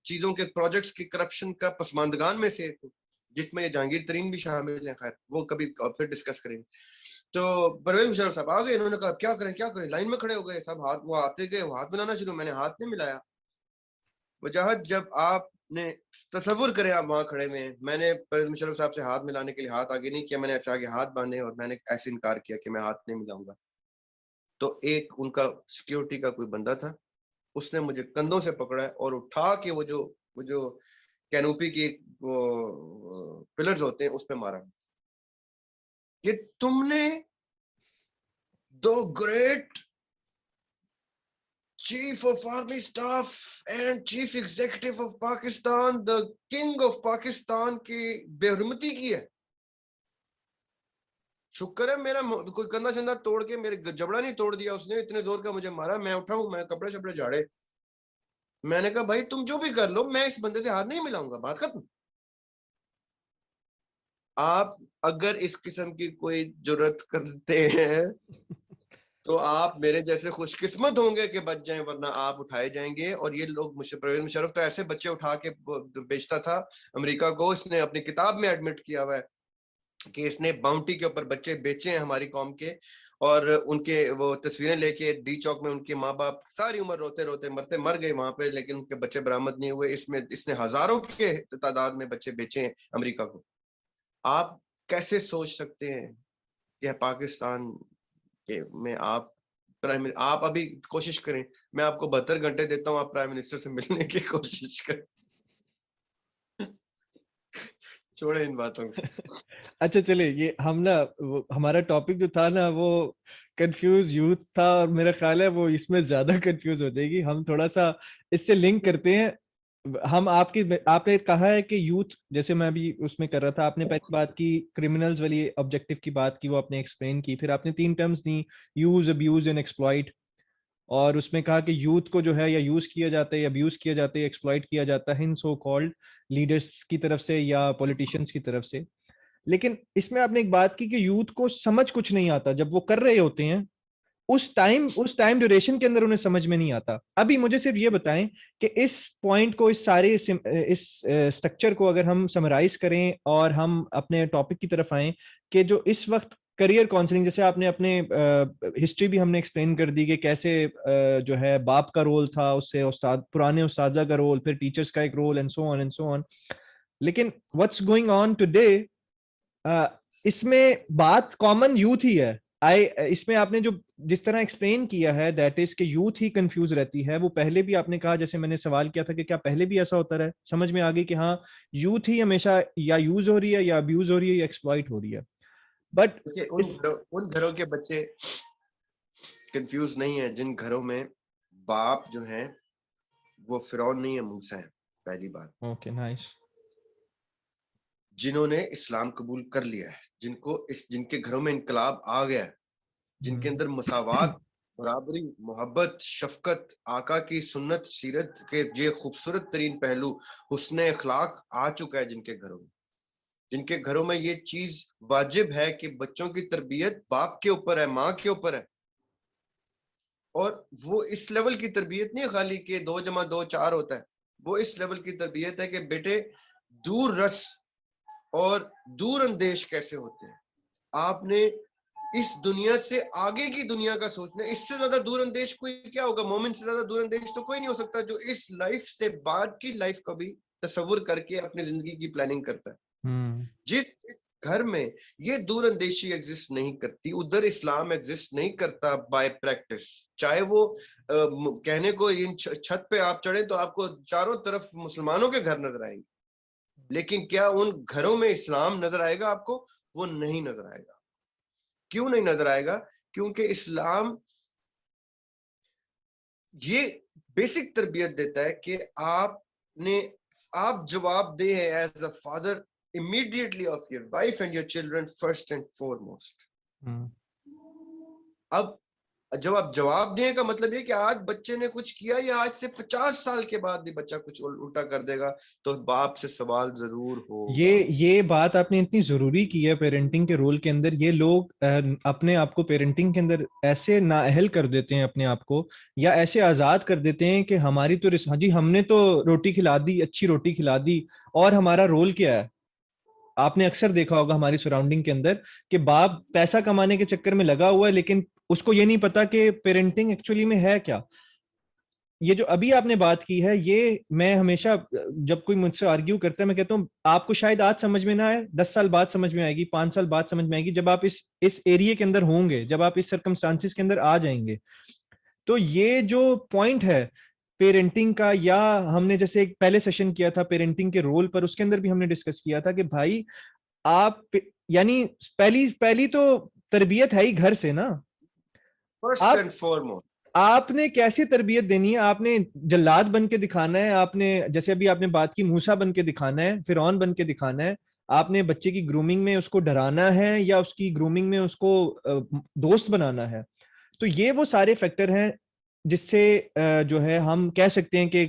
چیزوں کے پروجیکٹس کی کرپشن کا پسماندگان میں سے ایک ہوں، جس میں یہ جہانگیر ترین بھی شامل ہیں. خیر وہ کبھی پھر ڈسکس کریں گے. تو پرویز مشرف صاحب آ گئے، انہوں نے کہا کیا کریں، لائن میں کھڑے ہو گئے سب، ہاتھ وہ آتے گئے، وہ ہاتھ ملانا شروع، میں نے ہاتھ نہیں ملایا. وجاہت جب آپ نے تصور کریں، آپ وہاں کھڑے میں نے پرویز مشرف صاحب سے ہاتھ ملانے کے لیے ہاتھ آگے نہیں کیا، میں نے ایسے آگے ہاتھ باندھے اور میں نے ایسے انکار کیا کہ میں ہاتھ نہیں ملاؤں گا. تو ایک ان کا سیکیورٹی کا کوئی بندہ تھا، اس نے مجھے کندھوں سے پکڑا اور اٹھا کے وہ جو کینوپی کی وہ پلرز ہوتے ہیں اس پہ مارا کہ تم نے دو great chief of army staff and chief executive of Pakistan, the king of Pakistan کی بے حرمتی کی ہے. شکر ہے میرا کوئی کندھا شندہ توڑ کے میرے جبڑا نہیں توڑ دیا اس نے، اتنے زور کا مجھے مارا. میں اٹھا ہوں، میں کپڑے شپڑے جھاڑے، میں نے کہا بھائی تم جو بھی کر لو میں اس بندے سے ہاتھ نہیں ملاؤں گا، بات ختم. آپ اگر اس قسم کی کوئی جرات کرتے ہیں تو آپ میرے جیسے خوش قسمت ہوں گے کہ بچ جائیں، ورنہ آپ اٹھائے جائیں گے. اور یہ لوگ پرویز مشرف تو ایسے بچے اٹھا کے بیچتا تھا امریکہ کو. اس نے اپنی کتاب میں ایڈمٹ کیا ہوا ہے کہ اس نے باؤنٹی کے اوپر بچے بیچے ہیں ہماری قوم کے، اور ان کے وہ تصویریں لے کے ڈی چوک میں ان کے ماں باپ ساری عمر روتے روتے مر گئے وہاں پہ، لیکن ان کے بچے برآمد نہیں ہوئے. اس نے ہزاروں کے تعداد میں بچے بیچے ہیں امریکہ کو. آپ کیسے سوچ سکتے ہیں کہ پاکستان میں آپ ابھی کوشش کریں، میں آپ کو 72 گھنٹے دیتا ہوں، آپ پرائم منسٹر سے ملنے کی کوشش کریں. چھوڑیں ان باتوں کو. اچھا چلے، یہ ہم نا ہمارا ٹاپک جو تھا نا وہ کنفیوز یوتھ تھا، اور میرا خیال ہے وہ اس میں زیادہ کنفیوز ہو جائے گی. ہم تھوڑا سا اس سے لنک کرتے ہیں. ہم آپ نے کہا ہے کہ یوتھ، جیسے میں ابھی اس میں کر رہا تھا، آپ نے پہلی بات کی کرمنلز والی آبجیکٹو کی بات کی، وہ آپ نے ایکسپلین کی. پھر آپ نے 3 terms the, use, abuse and exploit. اور اس میں کہا کہ یوتھ کو جو ہے یا یوز کیا جاتا ہے یا ابیوز کیا جاتا ہے، ایکسپلائٹ کیا جاتا ہے ان سو کالڈ لیڈرز کی طرف سے یا پولیٹیشینز کی طرف سے. لیکن اس میں آپ نے ایک بات کی کہ یوتھ کو سمجھ کچھ نہیں آتا جب وہ کر رہے ہوتے ہیں، اس ٹائم ڈیوریشن کے اندر انہیں سمجھ میں نہیں آتا. ابھی مجھے صرف یہ بتائیں کہ اس پوائنٹ کو، اس سارے اس سٹرکچر کو اگر ہم سمرائز کریں اور ہم اپنے ٹاپک کی طرف آئیں کہ جو اس وقت کریئر کاؤنسلنگ، جیسے آپ نے اپنے ہسٹری بھی ہم نے ایکسپلین کر دی کہ کیسے جو ہے باپ کا رول تھا، اس سے پرانے اساتذہ کا رول، پھر ٹیچرز کا ایک role, and so on and so on. لیکن واٹس گوئنگ آن ٹوڈے، اس میں بات کامن یوتھ ہی ہے. اس میں آپ نے جو جس طرح ایکسپلین کیا ہے دیٹ از کہ یوتھ ہی کنفیوز رہتی ہے. وہ پہلے بھی آپ نے کہا، جیسے میں نے سوال کیا تھا کہ کیا پہلے بھی ایسا ہوتا رہا، سمجھ میں آ گئی کہ ہاں یوتھ ہی ہمیشہ یا یوز ہو رہی ہے یا ابیوز ہو رہی ہے یا ایکسپلائٹ ہو رہی ہے. بٹ ان گھروں کے بچے کنفیوز نہیں ہیں جن گھروں میں باپ جو ہیں وہ فرعون نہیں ہے، موسیٰ ہیں. پہلی بات. Okay nice. جنہوں نے اسلام قبول کر لیا ہے، جن کے گھروں میں انقلاب آ گیا ہے، جن کے اندر مساوات، برابری، محبت، شفقت، آقا کی سنت سیرت کے یہ خوبصورت ترین پہلو، حسن اخلاق آ چکا ہے جن کے گھروں میں. جن کے گھروں میں یہ چیز واجب ہے کہ بچوں کی تربیت باپ کے اوپر ہے، ماں کے اوپر ہے. اور وہ اس لیول کی تربیت نہیں خالی کہ 2+2 ہوتا ہے، وہ اس لیول کی تربیت ہے کہ بیٹے دور رس اور دور اندیش کیسے ہوتے ہیں. آپ نے اس دنیا سے آگے کی دنیا کا سوچنا ہے. اس سے زیادہ دور اندیش کوئی کیا ہوگا؟ مومن سے زیادہ دور اندیش تو کوئی نہیں ہو سکتا جو اس لائف سے بعد کی لائف کا بھی تصور کر کے اپنی زندگی کی پلاننگ کرتا ہے. جس گھر میں یہ دور اندیشی ایگزسٹ نہیں کرتی، ادھر اسلام ایگزسٹ نہیں کرتا بائی پریکٹس. چاہے وہ کہنے کو چھت پہ آپ چڑھیں تو آپ کو چاروں طرف مسلمانوں کے گھر نظر آئیں گے، لیکن کیا ان گھروں میں اسلام نظر آئے گا آپ کو؟ وہ نہیں نظر آئے گا. کیوں نہیں نظر آئے گا؟ کیونکہ اسلام یہ بیسک تربیت دیتا ہے کہ آپ جواب دہ ہیں as a father immediately of your wife and your children first and foremost. اب جب آپ جواب دیں کا مطلب یہ کہ آج بچے نے کچھ کیا یا آج سے 50 سال کے بعد بھی بچہ کچھ الٹا کر دے گا تو باپ سے سوال ضرور ہوگا. یہ بات آپ نے اتنی ضروری کی ہے پیرنٹنگ کے رول کے اندر. یہ لوگ اپنے آپ کو پیرنٹنگ کے اندر ایسے نااہل کر دیتے ہیں اپنے آپ کو, یا ایسے آزاد کر دیتے ہیں کہ ہماری تو جی ہم نے تو روٹی کھلا دی, اچھی روٹی کھلا دی, اور ہمارا رول کیا ہے. آپ نے اکثر دیکھا ہوگا ہماری سراؤنڈنگ کے اندر کہ باپ پیسہ کمانے کے چکر میں لگا ہوا ہے, لیکن اس کو یہ نہیں پتا کہ پیرنٹنگ ایکچولی میں ہے کیا. یہ جو ابھی آپ نے بات کی ہے, یہ میں ہمیشہ جب کوئی مجھ سے آرگیو کرتا ہے میں کہتا ہوں آپ کو شاید آج سمجھ میں نہ آئے, 10 سال بعد سمجھ میں آئے گی, 5 سال بعد سمجھ میں آئے گی, جب آپ اس ایریے کے اندر ہوں گے, جب آپ اس سرکمسٹانسز کے اندر آ جائیں گے. تو یہ جو پوائنٹ ہے پیرنٹنگ کا, یا ہم نے جیسے ایک پہلے سیشن کیا تھا پیرنٹنگ کے رول پر, اس کے اندر بھی ہم نے ڈسکس کیا تھا کہ بھائی آپ یعنی پہلی تو تربیت ہے ہی گھر سے نا. فرسٹ اینڈ فارموسٹ آپ نے کیسی تربیت دینی ہے؟ آپ نے جلاد بن کے دکھانا ہے, آپ نے جیسے ابھی آپ نے بات کی موسیٰ بن کے دکھانا ہے, فرعون بن کے دکھانا ہے, آپ نے بچے کی گرومنگ میں اس کو ڈرانا ہے یا اس کی گرومنگ میں اس کو دوست بنانا ہے. تو یہ وہ سارے فیکٹر ہیں جس سے جو ہے ہم کہہ سکتے ہیں کہ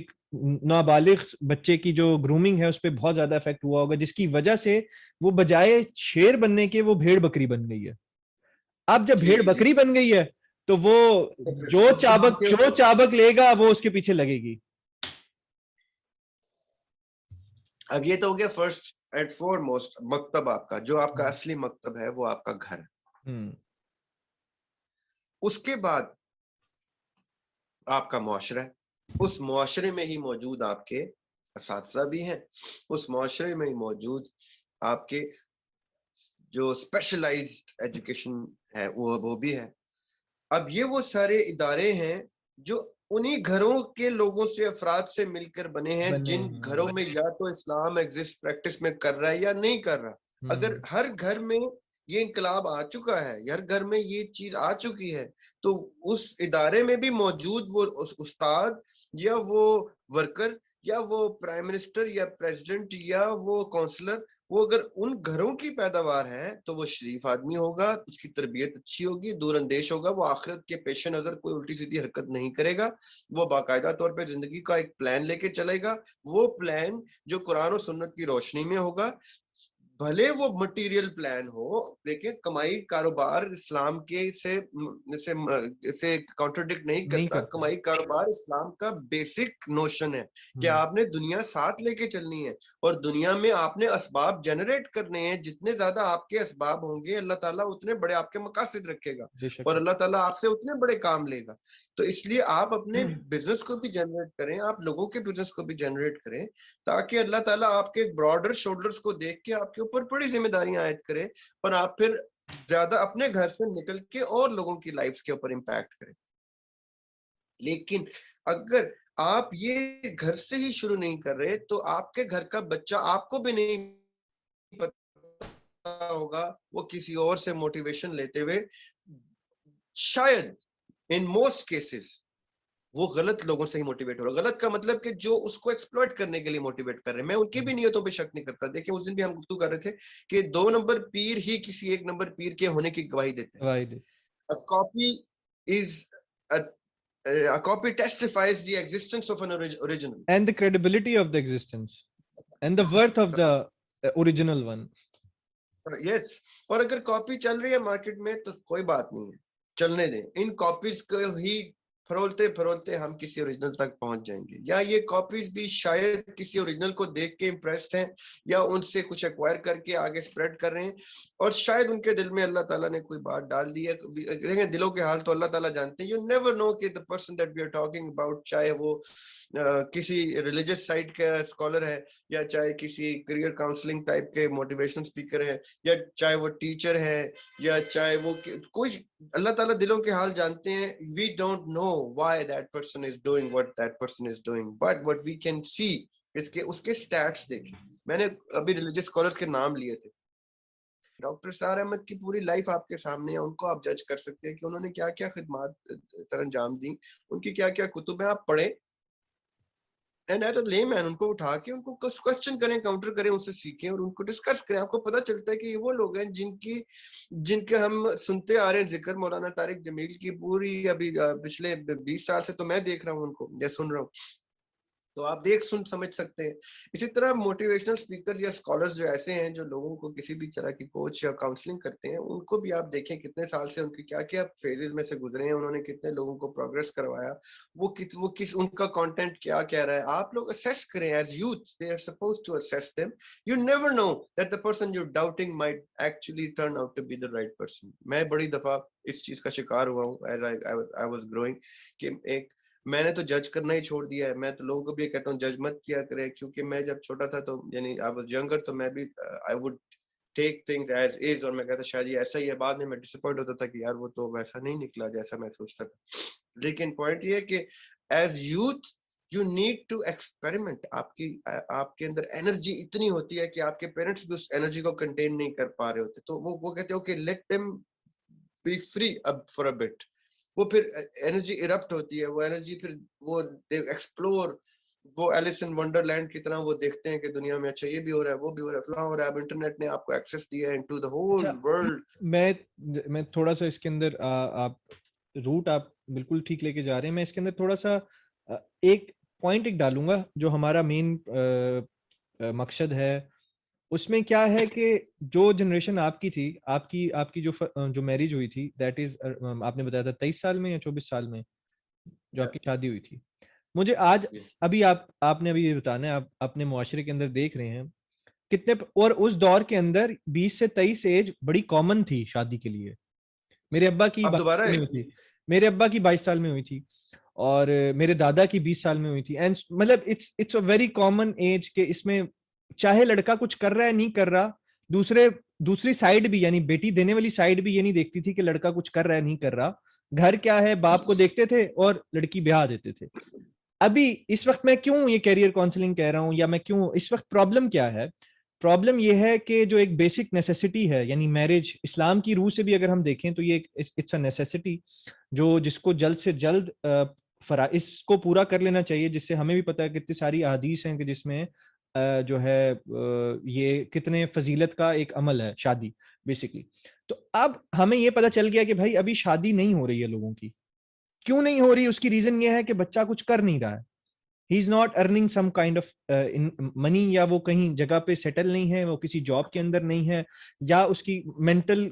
نابالغ بچے کی جو گرومنگ ہے اس پہ بہت زیادہ افیکٹ ہوا ہوگا, جس کی وجہ سے وہ بجائے شیر بننے کے وہ بھیڑ بکری بن گئی ہے. اب جب بھیڑ بکری بن گئی ہے تو وہ جو چابک لے گا وہ اس کے پیچھے لگے گی. اب یہ تو ہو گیا فرسٹ اینڈ فارموسٹ مکتب آپ کا, جو آپ کا اصلی مکتب ہے وہ آپ کا گھر ہے. اس کے بعد آپ کا معاشرہ ہے, اس معاشرے میں ہی موجود آپ کے اساتذہ بھی ہیں, اس معاشرے میں ہی موجود آپ کے جو اسپیشلائزڈ ایجوکیشن ہے وہ بھی ہے. اب یہ وہ سارے ادارے ہیں جو انہی گھروں کے لوگوں سے, افراد سے مل کر بنے ہیں جن گھروں میں یا تو اسلام ایگزسٹ پریکٹس میں کر رہا ہے یا نہیں کر رہا. اگر ہر گھر میں یہ انقلاب آ چکا ہے, ہر گھر میں یہ چیز آ چکی ہے, تو اس ادارے میں بھی موجود وہ استاد یا وہ ورکر یا وہ پرائم منسٹر یا پریزیڈنٹ یا وہ کونسلر, وہ اگر ان گھروں کی پیداوار ہے تو وہ شریف آدمی ہوگا, اس کی تربیت اچھی ہوگی, دور اندیش ہوگا, وہ آخرت کے پیش نظر کوئی الٹی سیدھی حرکت نہیں کرے گا, وہ باقاعدہ طور پہ زندگی کا ایک پلان لے کے چلے گا, وہ پلان جو قرآن و سنت کی روشنی میں ہوگا, بھلے وہ مٹیریل پلان ہو. دیکھیں کمائی کاروبار اسلام کے سے کانٹرڈکٹ نہیں کرتا. کمائی کاروبار اسلام کا بیسک نوشن ہے کہ آپ نے دنیا ساتھ لے کے چلنی ہے, اور دنیا میں آپ نے اسباب جنریٹ کرنے ہیں. جتنے زیادہ آپ کے اسباب ہوں گے اللہ تعالیٰ اتنے بڑے آپ کے مقاصد رکھے گا, اور اللہ تعالیٰ آپ سے اتنے بڑے کام لے گا. تو اس لیے آپ اپنے بزنس کو بھی جنریٹ کریں, آپ لوگوں کے بزنس کو بھی جنریٹ کریں, تاکہ اللہ تعالیٰ آپ کے براڈر شولڈرز کو دیکھ کے آپ کے اوپر بڑی ذمہ داریاں عائد کرے, اور آپ پھر زیادہ اپنے گھر سے نکل کے اور لوگوں کی لائف کے اوپر امپیکٹ کریں. لیکن اگر آپ یہ گھر سے ہی شروع نہیں کر رہے تو آپ کے گھر کا بچہ آپ کو بھی نہیں پتا ہوگا, وہ کسی اور سے موٹیویشن لیتے ہوئے شاید ان موسٹ کیسز وہ غلط لوگوں سے ہی موٹیویٹ ہو رہا. غلط کا مطلب کہ جو اس کو ایکسپلوئٹ کرنے کے لیے موٹیویٹ کر رہے ہیں. میں ان کی بھی نیتوں پہ شک نہیں کرتا. دیکھیں اس دن بھی ہم گفتگو کر رہے تھے کہ 2 نمبر پیر ہی کسی 1 نمبر پیر کے ہونے کی گواہی دیتے ہیں. A copy testifies the existence of an original and the credibility of the existence and the worth of the original one. Yes. اور اگر کاپی چل رہی ہے مارکیٹ میں تو کوئی بات نہیں ہے, چلنے دیں. ان کاپیز کو ہی پھرولتے پھرولتے ہم کسی اوریجنل تک پہنچ جائیں گے. یا یہ کاپیز بھی شاید کسی اوریجنل کو دیکھ کے امپریسڈ ہیں, یا ان سے کچھ ایکوائر کر کے آگے سپریڈ کر رہے ہیں, اور شاید ان کے دل میں اللہ تعالیٰ نے کوئی بات ڈال دی ہے. دیکھیں دلوں کے حال تو اللہ تعالیٰ جانتے ہیں. یو نیور نو کہ the person that we are talking about, چاہے وہ کسی ریلیجس سائٹ کا اسکالر ہے, یا چاہے کسی کریئر کاؤنسلنگ ٹائپ کے موٹیویشنل اسپیکر ہے, یا چاہے وہ ٹیچر ہے, یا چاہے وہ کوئی, اللہ تعالیٰ دلوں کے حال جانتے ہیں. We don't know why that person is doing what that person is doing, but what we can see اس کے سٹیٹس دیکھیں. میں نے ابھی ریلیجیس اسکالرس کے نام لیے تھے. ڈاکٹر سار احمد کی پوری لائف آپ کے سامنے ہے, ان کو آپ جج کر سکتے ہیں کہ انہوں نے کیا کیا خدمات سر انجام دی, ان کی کیا کیا کتب ہیں, آپ پڑھیں. اینڈ ایز اے لے مین ان کو اٹھا کے ان کو کوسچن کریں, کاؤنٹر کریں, ان سے سیکھیں اور ان کو ڈسکس کریں. آپ کو پتہ چلتا ہے کہ یہ وہ لوگ ہیں جن کے ہم سنتے آ رہے ہیں ذکر. مولانا طارق جمیل کی پوری ابھی پچھلے 20 سال سے تو میں دیکھ رہا ہوں ان کو یا سن رہا ہوں, تو آپ دیکھ سمجھ سکتے ہیں. اسی طرح موٹیویشنل سپیکرز یا اسکالرز جو ایسے ہیں جو لوگوں کو کسی بھی طرح کی کوچ یا کاؤنسلنگ کرتے ہیں, ان کو بھی آپ دیکھیں کتنے سال سے ان کی کیا کیا فیزز میں سے گزرے ہیں, انہوں نے کتنے لوگوں کو پروگریس کروایا, وہ ان کا کانٹینٹ کیا کہہ رہا ہے. آپ لوگ اسیس کریں as youth, they are supposed to assess them. You never know that the person you're doubting might actually turn out to be the right person. میں بڑی دفعہ اس چیز کا شکار ہوا ہوں as I was growing, کہ میں نے تو جج کرنا ہی چھوڑ دیا ہے. میں تو لوگوں کو بھی کہتا ہوں جج مت کیا کرے, کیونکہ میں جب چھوٹا تھا تو یعنی I was younger, تو میں بھی I would take things as is, اور میں کہتا شاید یہ ایسا ہی ہے. بعد میں میں ڈسپوائنٹ ہوتا تھا کہ یار وہ تو ویسا نہیں نکلا جیسا میں سوچتا تھا. لیکن پوائنٹ یہ ہے کہ as youth you need to experiment. آپ کے اندر انرجی اتنی ہوتی ہے کہ آپ کے پیرنٹس بھی اس انرجی کو کنٹین نہیں کر پا رہے ہوتے, تو وہ کہتے ہو کہ لیٹ دیم بی فری اب فار اے بٹ. وہ پھر انرجی ایرپٹ ہوتی ہے, وہ انرجی پھر وہ ایکسپلور, وہ ایلس ان ونڈرلینڈ کی طرح وہ دیکھتے ہیں کہ دنیا میں اچھا یہ بھی ہو رہا ہے, وہ بھی ہو رہا ہے, فلاں ہو رہا ہے. اب انٹرنیٹ نے آپ کو ایکسیس دیا ہے انٹو دی ہول ورلڈ. میں تھوڑا سا اس کے اندر آپ روٹ آپ بالکل ٹھیک لے کے جا رہے ہیں. میں اس کے اندر تھوڑا سا ایک پوائنٹ ڈالوں گا جو ہمارا مین مقصد ہے. اس میں کیا ہے کہ جو جنریشن آپ کی تھی, آپ کی جو میرج ہوئی تھی, دیٹ از آپ نے بتایا تھا 23 سال میں یا 24 سال میں جو آپ کی شادی ہوئی تھی. مجھے آج ابھی آپ نے ابھی یہ بتانا ہے, آپ اپنے معاشرے کے اندر دیکھ رہے ہیں کتنے, اور اس دور کے اندر 20 سے 23 ایج بڑی کامن تھی شادی کے لیے. میرے ابا کی 22 میں ہوئی تھی, میرے ابا کی 22 سال میں ہوئی تھی, اور میرے دادا کی 20 سال میں ہوئی تھی. اینڈ مطلب it's a very common age کہ اس میں چاہے لڑکا کچھ کر رہا ہے نہیں کر رہا, دوسری سائڈ بھی یعنی بیٹی دینے والی سائڈ بھی یہ نہیں دیکھتی تھی کہ لڑکا کچھ کر رہا ہے نہیں کر رہا, گھر کیا ہے باپ کو دیکھتے تھے اور لڑکی بیاہ دیتے تھے. ابھی اس وقت میں کیوں یہ کیریئر کاؤنسلنگ کہہ رہا ہوں, یا میں کیوں اس وقت پرابلم کیا ہے, پرابلم یہ ہے کہ جو ایک بیسک نیسیسٹی ہے یعنی میرج, اسلام کی روح سے بھی اگر ہم دیکھیں تو یہ اٹس اے نیسیسٹی جس کو جلد سے جلد اس کو پورا کر لینا چاہیے, جس سے ہمیں بھی پتا ہے کتنی ساری احادیث ہیں کہ جس میں جو ہے یہ کتنے فضیلت کا ایک عمل ہے شادی بیسکلی. تو اب ہمیں یہ پتا چل گیا کہ بھائی ابھی شادی نہیں ہو رہی ہے لوگوں کی. کیوں نہیں ہو رہی, اس کی ریزن یہ ہے کہ بچہ کچھ کر نہیں رہا ہے, he is not earning some kind of money, یا وہ کہیں جگہ پہ سیٹل نہیں ہے, وہ کسی جاب کے اندر نہیں ہے, یا اس کی مینٹل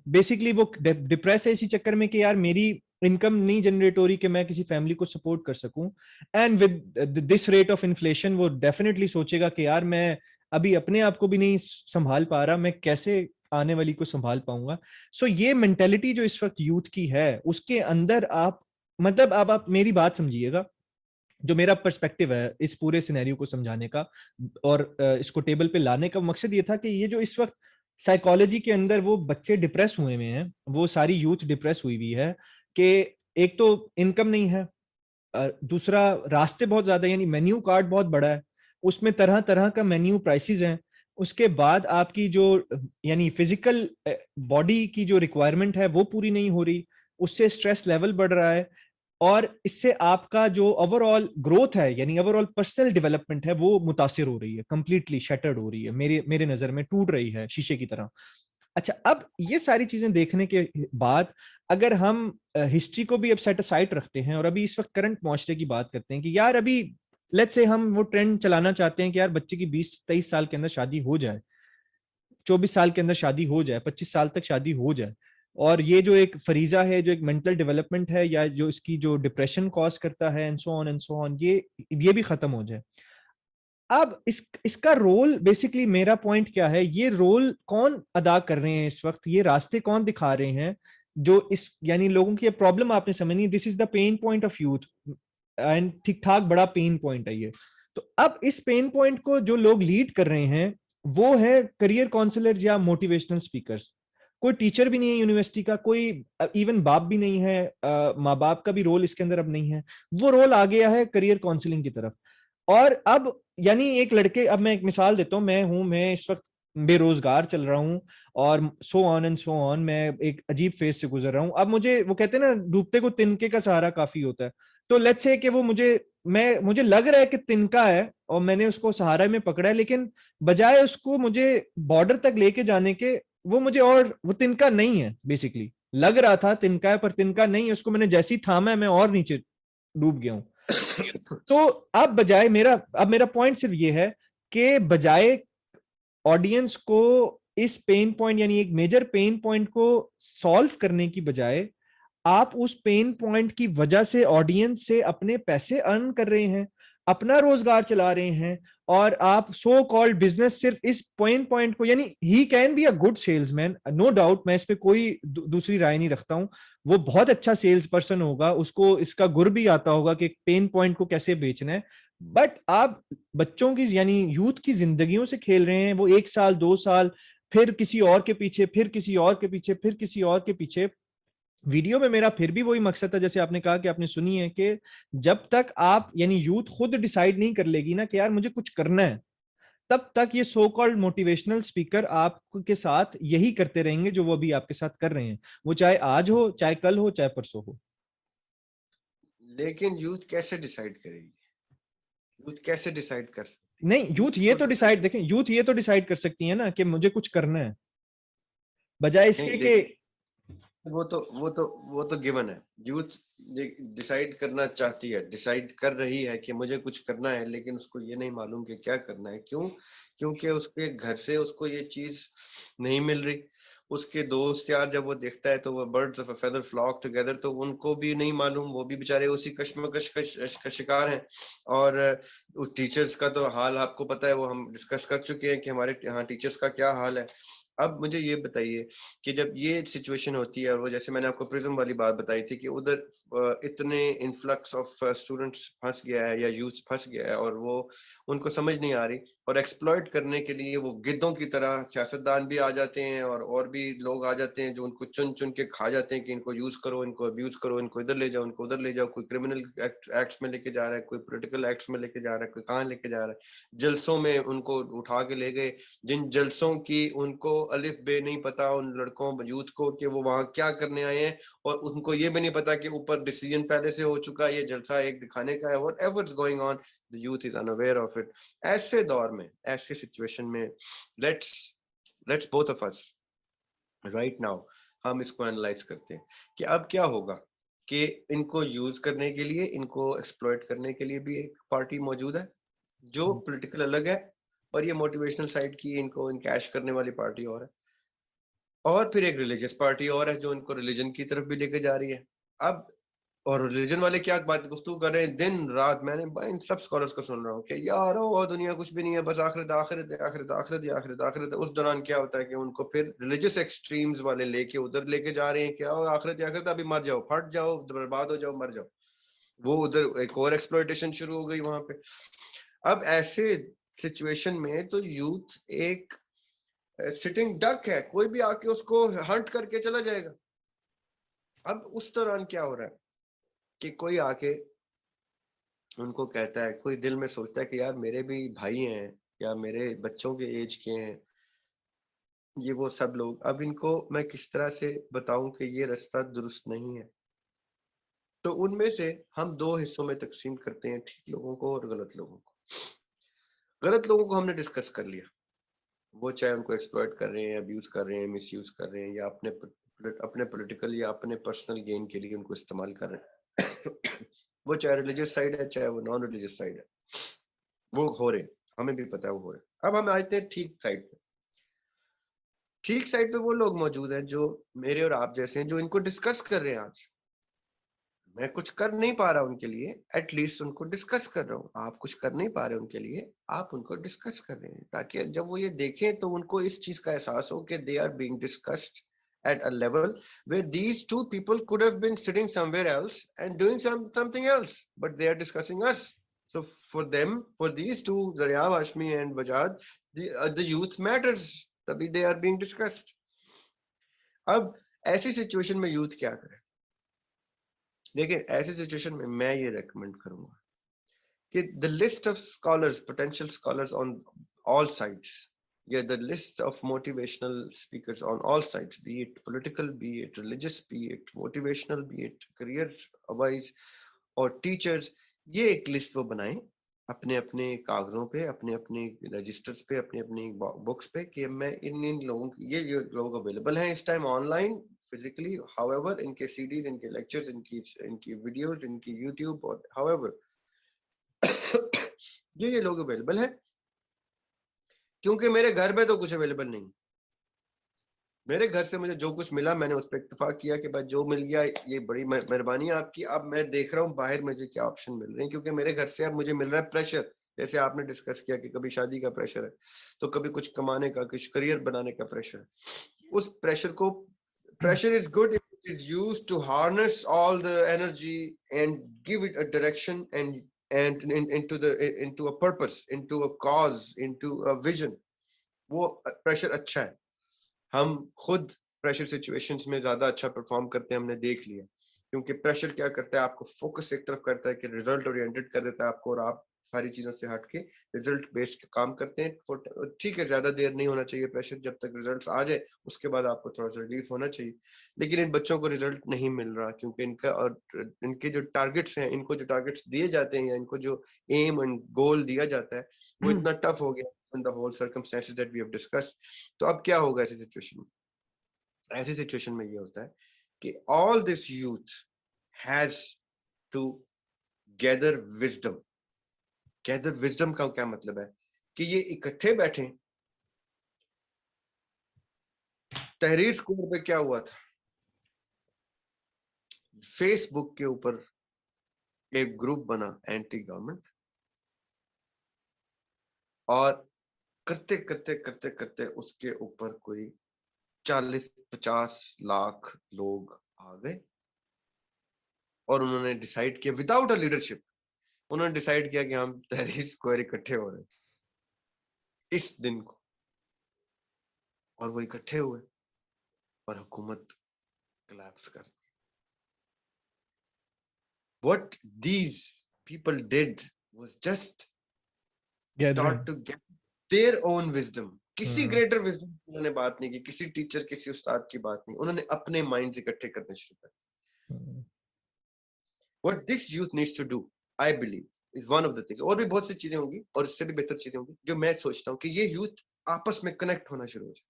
بیسکلی وہ ڈپریس ہے اسی چکر میں کہ یار میری انکم نہیں جنریٹ ہو رہی کہ میں کسی فیملی کو سپورٹ کر سکوں. And with this rate of inflation وہ ڈیفینیٹلی سوچے گا کہ یار میں ابھی اپنے آپ کو بھی نہیں سنبھال پا رہا, میں کیسے آنے والی کو سنبھال پاؤں گا. سو یہ مینٹیلٹی جو اس وقت یوتھ کی ہے اس کے اندر آپ مطلب اب آپ میری بات سمجھیے گا, جو میرا پرسپیکٹو ہے اس پورے سینیریو کو سمجھانے کا اور اس کو ٹیبل پہ لانے کا مقصد یہ تھا کہ یہ جو اس وقت سائیکالوجی کے اندر وہ بچے ڈپریس ہوئے ہوئے ہیں, وہ ساری یوتھ ڈپریس ہوئی ہوئی ہے کہ ایک تو انکم نہیں ہے, دوسرا راستے بہت زیادہ یعنی مینیو کارڈ بہت بڑا ہے, اس میں طرح طرح کا مینیو پرائسز ہیں. اس کے بعد آپ کی جو یعنی فزیکل باڈی کی جو ریکوائرمنٹ ہے وہ پوری نہیں ہو رہی, اس سے اسٹریس لیول بڑھ رہا ہے, اور اس سے آپ کا جو اوور آل گروتھ ہے یعنی اوور آل پرسنل ڈیولپمنٹ ہے وہ متاثر ہو رہی ہے, کمپلیٹلی شیٹرڈ ہو رہی ہے, میرے نظر میں ٹوٹ رہی ہے شیشے کی طرح. اچھا, اب یہ ساری چیزیں دیکھنے کے بعد اگر ہم ہسٹری کو بھی اب سیٹ اسائڈ رکھتے ہیں اور ابھی اس وقت کرنٹ معاشرے کی بات کرتے ہیں کہ یار ابھی لیٹس سے ہم وہ ٹرینڈ چلانا چاہتے ہیں کہ یار بچے کی 20-23 سال کے اندر شادی ہو جائے, 24 سال کے اندر شادی ہو جائے, 25 سال تک شادی ہو جائے, اور یہ جو ایک فریضہ ہے جو ایک مینٹل ڈیولپمنٹ ہے یا جو اس کی جو ڈپریشن کاز کرتا ہے اینڈ سو آن یہ بھی ختم ہو جائے. اب اس کا رول بیسکلی میرا پوائنٹ کیا ہے, یہ رول کون ادا کر رہے ہیں اس وقت, یہ راستے کون دکھا رہے ہیں جو اس یعنی لوگوں کی پرابلم آپ نے سمجھنی, this is the pain point of youth and ٹھیک ٹھاک بڑا پین پوائنٹ ہے یہ. تو اب اس پین پوائنٹ کو جو لوگ لیڈ کر رہے ہیں وہ ہے کریئر کاؤنسلر یا موٹیویشنل اسپیکرز. کوئی ٹیچر بھی نہیں ہے یونیورسٹی کا, کوئی ایون باپ بھی نہیں ہے, ماں باپ کا بھی رول اس کے اندر اب نہیں ہے, وہ رول آ گیا ہے کریئر کاؤنسلنگ کی طرف. اور اب یعنی ایک لڑکے, اب میں ایک مثال دیتا ہوں, میں اس وقت بے روزگار چل رہا ہوں اور سو آن اینڈ سو آن, میں ایک عجیب فیز سے گزر رہا ہوں. اب مجھے, وہ کہتے ہیں نا ڈوبتے کو تنکے کا سہارا کافی ہوتا ہے, تو لیٹس سے کہ وہ مجھے لگ رہا ہے کہ تنکا ہے اور میں نے اس کو سہارا میں پکڑا ہے, لیکن بجائے اس کو مجھے بارڈر تک لے کے جانے کے, وہ مجھے, اور وہ تنکا نہیں ہے بیسکلی, لگ رہا تھا تنکا ہے پر تنکا نہیں ہے, اس کو میں نے جیسی تھاما ہے میں اور نیچے ڈوب گیا ہوں. تو اب بجائے میرا پوائنٹ صرف یہ ہے کہ بجائے آڈینس کو اس پین پوائنٹ, یعنی ایک میجر پین پوائنٹ کو سالو کرنے کی بجائے, آپ اس پین پوائنٹ کی وجہ سے آڈینس سے اپنے پیسے ارن کر رہے ہیں, اپنا روزگار چلا رہے ہیں, اور آپ سو کالڈ بزنس صرف اس پوائنٹ کو, یعنی he can be a good salesman, no doubt, میں اس پہ کوئی دوسری رائے نہیں رکھتا ہوں, وہ بہت اچھا سیلس پرسن ہوگا, اس کو اس کا گر بھی آتا ہوگا کہ پین پوائنٹ کو کیسے بیچنا ہے. بٹ آپ بچوں کی, یعنی یوتھ کی زندگیوں سے کھیل رہے ہیں, وہ 1 سال 2 سال, پھر کسی اور کے پیچھے, پھر کسی اور کے پیچھے, پھر کسی اور کے پیچھے. ویڈیو میں میرا پھر بھی وہی مقصد تھا, جیسے آپ نے کہا کہ آپ نے سنی ہے, کہ جب تک آپ, یعنی یوتھ خود ڈیسائیڈ نہیں کر لے گی نا کہ یار مجھے کچھ کرنا ہے, تب تک یہ سو کالڈ موٹیویشنل اسپیکر آپ کے ساتھ یہی کرتے رہیں گے جو وہ ابھی آپ کے ساتھ کر رہے ہیں, وہ چاہے آج ہو, چاہے کل ہو, چاہے پرسوں ہو. لیکن یوتھ کیسے ڈیسائیڈ کرے گی؟ یوتھ کیسے ڈیسائیڈ کر سکتی ہے؟ نہیں, یوتھ یہ کو تو ڈیسائیڈ, دیکھیں, یوتھ یہ تو ڈیسائیڈ کر سکتی ہے نا کہ مجھے کچھ کرنا ہے, بجائے اس نہیں کے کہ دیکھ, وہ تو گیون ہے. یوتھ ڈیسائیڈ کرنا چاہتی ہے, ڈیسائیڈ کر رہی ہے کہ مجھے کچھ کرنا ہے, لیکن اس کو یہ نہیں معلوم کہ کیا کرنا ہے. کیوں؟ کیونکہ اس کے گھر سے اس کو یہ چیز نہیں مل رہی. اس کے دوست یار جب وہ دیکھتا ہے تو وہ birds of a feather flock together, تو ان کو بھی نہیں معلوم, وہ بھی بیچارے اسی کشمکش کا شکار ہیں. اور اس ٹیچرز کا تو حال آپ کو پتا ہے, وہ ہم ڈسکس کر چکے ہیں کہ ہمارے یہاں ٹیچرز کا کیا حال ہے. اب مجھے یہ بتائیے کہ جب یہ سچویشن ہوتی ہے, اور وہ جیسے میں نے آپ کو پرزم والی بات بتائی تھی کہ ادھر اتنے انفلکس آف اسٹوڈنٹس پھنس گیا ہے یا یوتھ پھنس گیا ہے, اور وہ ان کو سمجھ نہیں آ رہی, اور ایکسپلائٹ کرنے کے لیے وہ گدوں کی طرح سیاستدان بھی آ جاتے ہیں, اور بھی لوگ آ جاتے ہیں جو ان کو چن چن کے کھا جاتے ہیں کہ ان کو یوز کرو, ان کو ابیوز کرو, ان کو ادھر لے جاؤ, ان کو ادھر لے جاؤ. کوئی کرمنل ایکٹس میں لے کے جا رہا ہے, کوئی پولیٹیکل ایکٹس میں لے کے جا رہا ہے, کوئی کہاں لے کے جا رہا ہے. جلسوں میں ان کو اٹھا کے لے گئے, جن جلسوں کی ان کو الف بے نہیں پتا, ان لڑکوں یوتھ کو, کہ وہ وہاں کیا کرنے آئے ہیں, اور ان کو یہ بھی نہیں پتا کہ اوپر ڈیسیجن پہلے سے ہو چکا ہے, یہ جلسہ ایک دکھانے کا ہے. What ever is going on, the youth is unaware of it. ایسے دور میں, ایسے سچویشن میں, let's both of us right now ہم اس کو انالائز کرتے ہیں کہ اب کیا ہوگا, کہ ان کو یوز کرنے کے لیے, ان کو ایکسپلوئٹ کرنے کے لیے بھی ایک پارٹی موجود ہے جو پولیٹیکل الگ ہے, اور یہ موٹیویشنل سائڈ کی ان کو انکیش کرنے والی پارٹی اور ہے, اور پھر ایک ریلیجس پارٹی اور ہے جو ان کو ریلیجن کی طرف بھی لے کے جا رہی ہے. اب اور ریلیجن والے کیا بات گفتگو کر رہے ہیں دن رات, میں نے ان سب سکولرز کو سن رہا ہوں کہ یار وہ دنیا کچھ بھی نہیں ہے, بس آخرت آخرت آخرت آخرت آخرت آخرت. اس دوران کیا ہوتا ہے کہ ان کو پھر ریلیجس ایکسٹریمز والے لے کے ادھر لے کے جا رہے ہیں کہ آخرت آخرت, ابھی مر جاؤ, پھٹ جاؤ, برباد ہو جاؤ, مر جاؤ. وہ ادھر ایک اور ایکسپلوئٹیشن شروع ہو گئی وہاں پہ. اب ایسے سچویشن میں تو یوتھ ایک سٹنگ ڈک ہے, کوئی بھی آ کے اس کو ہنٹ کر کے چلا جائے گا. اب اس دوران کیا ہو رہا ہے کہ کوئی آ کے ان کو کہتا ہے, کوئی دل میں سوچتا ہے کہ یار میرے بھی بھائی ہیں یا میرے بچوں کے ایج کے ہیں یہ وہ سب لوگ, اب ان کو میں کس طرح سے بتاؤں کہ یہ رستہ درست نہیں ہے. تو ان میں سے ہم 2 حصوں میں تقسیم کرتے ہیں, ٹھیک لوگوں کو اور غلط لوگوں کو. غلط لوگوں کو ہم نے ڈسکس کر لیا, وہ چاہے ان کو ایکسپلائٹ کر رہے ہیں, ابیوز کر رہے ہیں, مس یوز کر رہے ہیں, یا اپنے پولیٹیکل یا اپنے پرسنل گین کے لیے ان کو استعمال کر رہے ہیں. وہ چاہے ریلیجس سائڈ ہے, چاہے وہ نان ریلیجس سائڈ ہے, وہ ہو رہے, ہمیں بھی پتا ہے وہ ہو رہے. اب ہم آتے ہیں ٹھیک سائڈ پہ. ٹھیک سائڈ پہ وہ لوگ موجود ہیں جو میرے اور آپ جیسے ہیں, جو ان کو ڈسکس کر رہے ہیں. آج میں کچھ کر نہیں پا رہا ان کے لیے, ایٹ لیسٹ ان کو ڈسکس کر رہا ہوں. آپ کچھ کر نہیں پا رہے ان کے لیے, آپ ان کو ڈسکس کر رہے ہیں, تاکہ جب وہ یہ دیکھیں تو ان کو اس چیز کا احساس ہو کہ they are being discussed at a level where these two people could have been sitting somewhere else and doing something else, but they are discussing us. So for them, for these two, Zaryab Hashmi and Bajad, the youth matters, tabhi they are being discussed. اب ایسی situation میں youth کیا کرے؟ دیکھیں ایسی situation میں یہ recommend کروں گا کہ the list of scholars, potential scholars on all sides, yeah, the list of motivational speakers on all sides, be it political, be it religious, be it motivational, be it career wise اور teachers, یہ ایک list وہ بنائیں اپنے اپنے کاغذوں پہ, اپنے اپنے رجسٹرز پہ, اپنے اپنی بکس پہ, کہ میں ان لوگوں, یہ لوگ اویلیبل ہیں اس time online physically, however ان کے CDs, ان کے لیکچرز, ان کی ویڈیوز, ان کی YouTube, اور however یہ لوگ اویلیبل ہیں. کیونکہ میرے گھر میں تو کچھ اویلیبل نہیں, میرے گھر سے مجھے جو کچھ ملا میں نے اس پہ اتفاق کیا کہ بھائی جو مل گیا یہ بڑی مہربانی ہے آپ کی. اب میں دیکھ رہا ہوں باہر مجھے کیا آپشن مل رہے ہیں, کیونکہ میرے گھر سے اب مجھے مل رہا ہے پریشر, جیسے آپ نے ڈسکس کیا کہ کبھی شادی کا پریشر ہے, تو کبھی کچھ کمانے کا, کچھ کریئر بنانے کا پریشر ہے. اس پریشر کو, pressure is good if it is used to harness all the energy and give it a direction and into a purpose, into a cause, into a vision. وہ پریشر اچھا ہے. ہم خود pressure situations میں زیادہ اچھا perform کرتے ہیں, ہم نے دیکھ لیا. کیونکہ پریشر کیا کرتا ہے, آپ کو فوکس ایک طرف کرتا ہے کہ ریزلٹ اورینٹڈ کر دیتا ہے آپ کو, اور آپ ساری چیزوں سے ہٹ کے ریزلٹ بیسڈ کام کرتے ہیں. ٹھیک ہے, زیادہ دیر نہیں ہونا چاہیے پریشر, جب تک ریزلٹس آ جائے اس کے بعد آپ کو تھوڑا سا ریلیف ہونا چاہیے. لیکن ان بچوں کو ریزلٹ نہیں مل رہا کیونکہ ان کا, اور ان کے جو ٹارگٹس ہیں, ان کو جو ٹارگٹس دیے جاتے ہیں, یا ان کو جو ایم اینڈ گول دیا جاتا ہے, وہ اتنا ٹف ہو گیا in the whole circumstances that we have discussed. تو اب کیا ہوگا ایسی سچویشن میں؟ ایسی سچویشن میں یہ ہوتا ہے کہ all this youth has to gather wisdom. gather wisdom کا کیا مطلب ہے کہ یہ اکٹھے بیٹھیں. تحریر اسکول پہ کیا ہوا تھا, فیس بک کے اوپر ایک گروپ بنا اینٹی گورنمنٹ, اور کرتے کرتے کرتے کرتے اس کے اوپر کوئی 40-50 لاکھ لوگ آ گئے, اور انہوں نے ڈیسائیڈ کیا وداؤٹ اے لیڈرشپ, انہوں نے ڈیسائیڈ کیا کہ ہم تحریر اسکوائر اکٹھے ہو رہے ہیں اس دن کو, اور وہ اکٹھے ہوئے اور حکومت کلیپس کر. What these people did was just start to get their own wisdom. کسی گریٹر وزڈم انہوں نے بات نہیں کی, کسی ٹیچر, کسی استاد کی بات نہیں, انہوں نے اپنے مائنڈ اکٹھے کرنے شروع کر. What this youth needs to do, I believe, is one of the things. اور بھی بہت سی چیزیں ہوں گی, اور اس سے بھی بہتر چیزیں ہوں گی, جو میں سوچتا ہوں کہ یہ یوتھ آپس میں کنیکٹ ہونا شروع ہو جائے,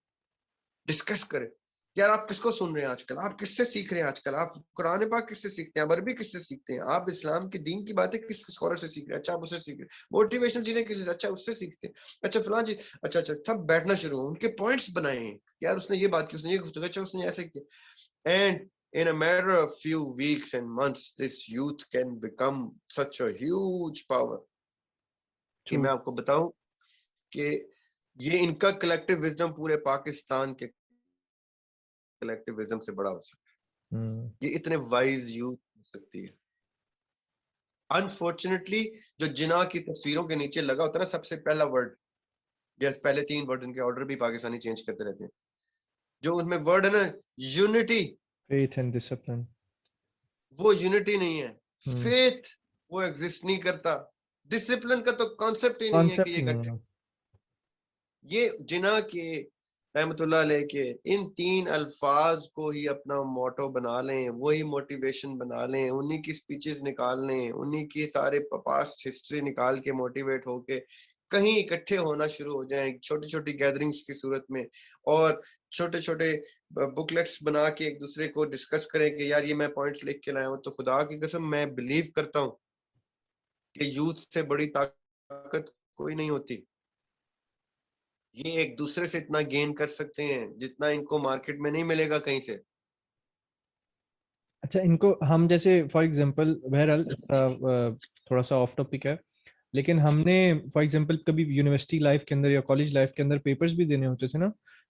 ڈسکس کرے. یار آپ کس کو سن رہے ہیں آج کل, آپ کس سے سیکھ رہے ہیں آج کل, آپ قرآن پاک کس سے سیکھتے ہیں, عربی کس سے سیکھتے ہیں, آپ اسلام کے دین کی باتیں کس اسکالر سے سیکھ رہے ہیں, اچھا آپ اس سے سیکھ رہے ہیں, موٹیویشنل چیزیں کس سے, اچھا اس سے سیکھتے ہیں, اچھا فلاں چیز, اچھا سب بیٹھنا شروع ہو, ان کے پوائنٹس بنائے ہیں, یار اس نے یہ بات کی, اس نے یہ گفتگو, اچھا اس نے ایسے کیا. And in a matter of few weeks and months this youth can become such a huge power کہ میں آپ کو بتاؤں کہ یہ ان کا کلیکٹیو وزڈم پورے پاکستان کے کلیکٹیو وزڈم سے بڑا ہو سکتا ہے. یہ اتنے وائز یوتھ ہو سکتی ہے. انفارچونیٹلی جو جناح کی تصویروں کے نیچے لگا ہوتا ہے نا سب سے پہلا ورڈ, یا پہلے 3 ورڈ, ان کے آرڈر بھی پاکستانی چینج کرتے رہتے ہیں, جو اس میں ورڈ ہے نا یونٹی, faith and discipline, وہ یونٹی نہیں ہے. فیتھ وہ ایگزسٹ نہیں کرتا, ڈسپلن کا تو کانسیپٹ ہی نہیں ہے کہ یہ اکٹھے. یہ جناح کے رحمت اللہ علیہ کے ان 3 الفاظ کو ہی اپنا موٹو بنا لیں, وہی موٹیویشن بنا لیں, انہی کی سپیچز نکال لیں, انہی کی سارے پاسٹ ہسٹری نکال کے موٹیویٹ ہو کے کہیں اکٹھے ہونا شروع ہو جائیں چھوٹی چھوٹی گیدرنگز کی صورت میں, اور چھوٹے چھوٹے بکلیٹس بنا کے ایک دوسرے کو ڈسکس کریں کہ یار یہ میں پوائنٹس لکھ کے لایا ہوں. تو خدا کی قسم میں بلیو کرتا ہوں کہ یوتھ سے بڑی طاقت کوئی نہیں ہوتی. یہ ایک دوسرے سے اتنا گین کر سکتے ہیں جتنا ان کو مارکیٹ میں نہیں ملے گا کہیں سے. اچھا ان کو ہم جیسے فار ایگزامپل, بہرحال تھوڑا سا آف ٹاپک ہے, لیکن ہم نے فار ایگزامپل کبھی یونیورسٹی لائف کے اندر یا کالج لائف کے اندر پیپرز بھی دینے ہوتے تھے نا,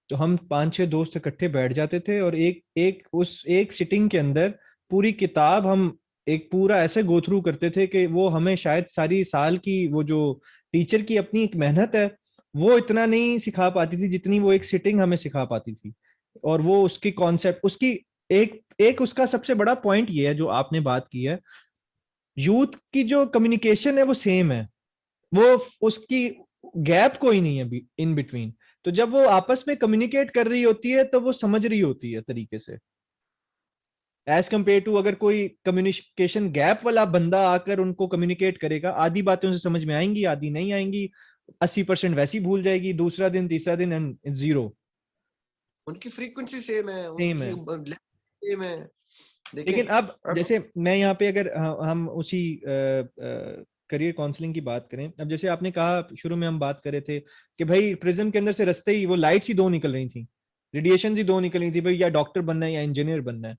تو ہم 5-6 دوست اکٹھے بیٹھ جاتے تھے, اور ایک سٹنگ کے اندر پوری کتاب ہم ایک پورا ایسے گو تھرو کرتے تھے کہ وہ ہمیں شاید ساری سال کی وہ جو ٹیچر کی اپنی ایک محنت ہے وہ اتنا نہیں سکھا پاتی تھی جتنی وہ ایک سٹنگ ہمیں سکھا پاتی تھی. اور وہ اس کی کانسیپٹ, اس کی ایک اس کا سب سے بڑا پوائنٹ یہ ہے جو آپ نے بات کی ہے, یوتھ کی جو کمیونیکیشن ہے وہ سیم ہے, وہ اس کی گیپ کوئی نہیں ہے ان بٹوین. تو جب وہ آپس میں کمیونیکیٹ کر رہی ہوتی ہے تو وہ سمجھ رہی ہوتی ہے طریقے سے, ایز کمپیئر ٹو اگر کوئی کمیونیکیشن گیپ والا بندہ آ کر ان کو کمیونیکیٹ کرے گا, آدھی باتیں اسے سمجھ میں آئیں گی, آدھی نہیں آئیں گی, 80% ویسی بھول جائے گی, دوسرا دن تیسرا دن زیرو. ان کی فریکوینسی سیم ہے, ان سیم کی ہے. سیم ہے. دیکھیں لیکن اب جیسے میں یہاں پہ اگر ہم اسی کریئر کاؤنسلنگ کی بات کریں, اب جیسے آپ نے کہا شروع میں ہم بات کر رہے تھے کہ بھائی پرزم کے اندر سے رستے ہی وہ لائٹس ہی دو نکل رہی تھیں, ریڈیشن ہی دو نکل رہی تھی, بھائی یا ڈاکٹر بننا ہے یا انجینئر بننا ہے.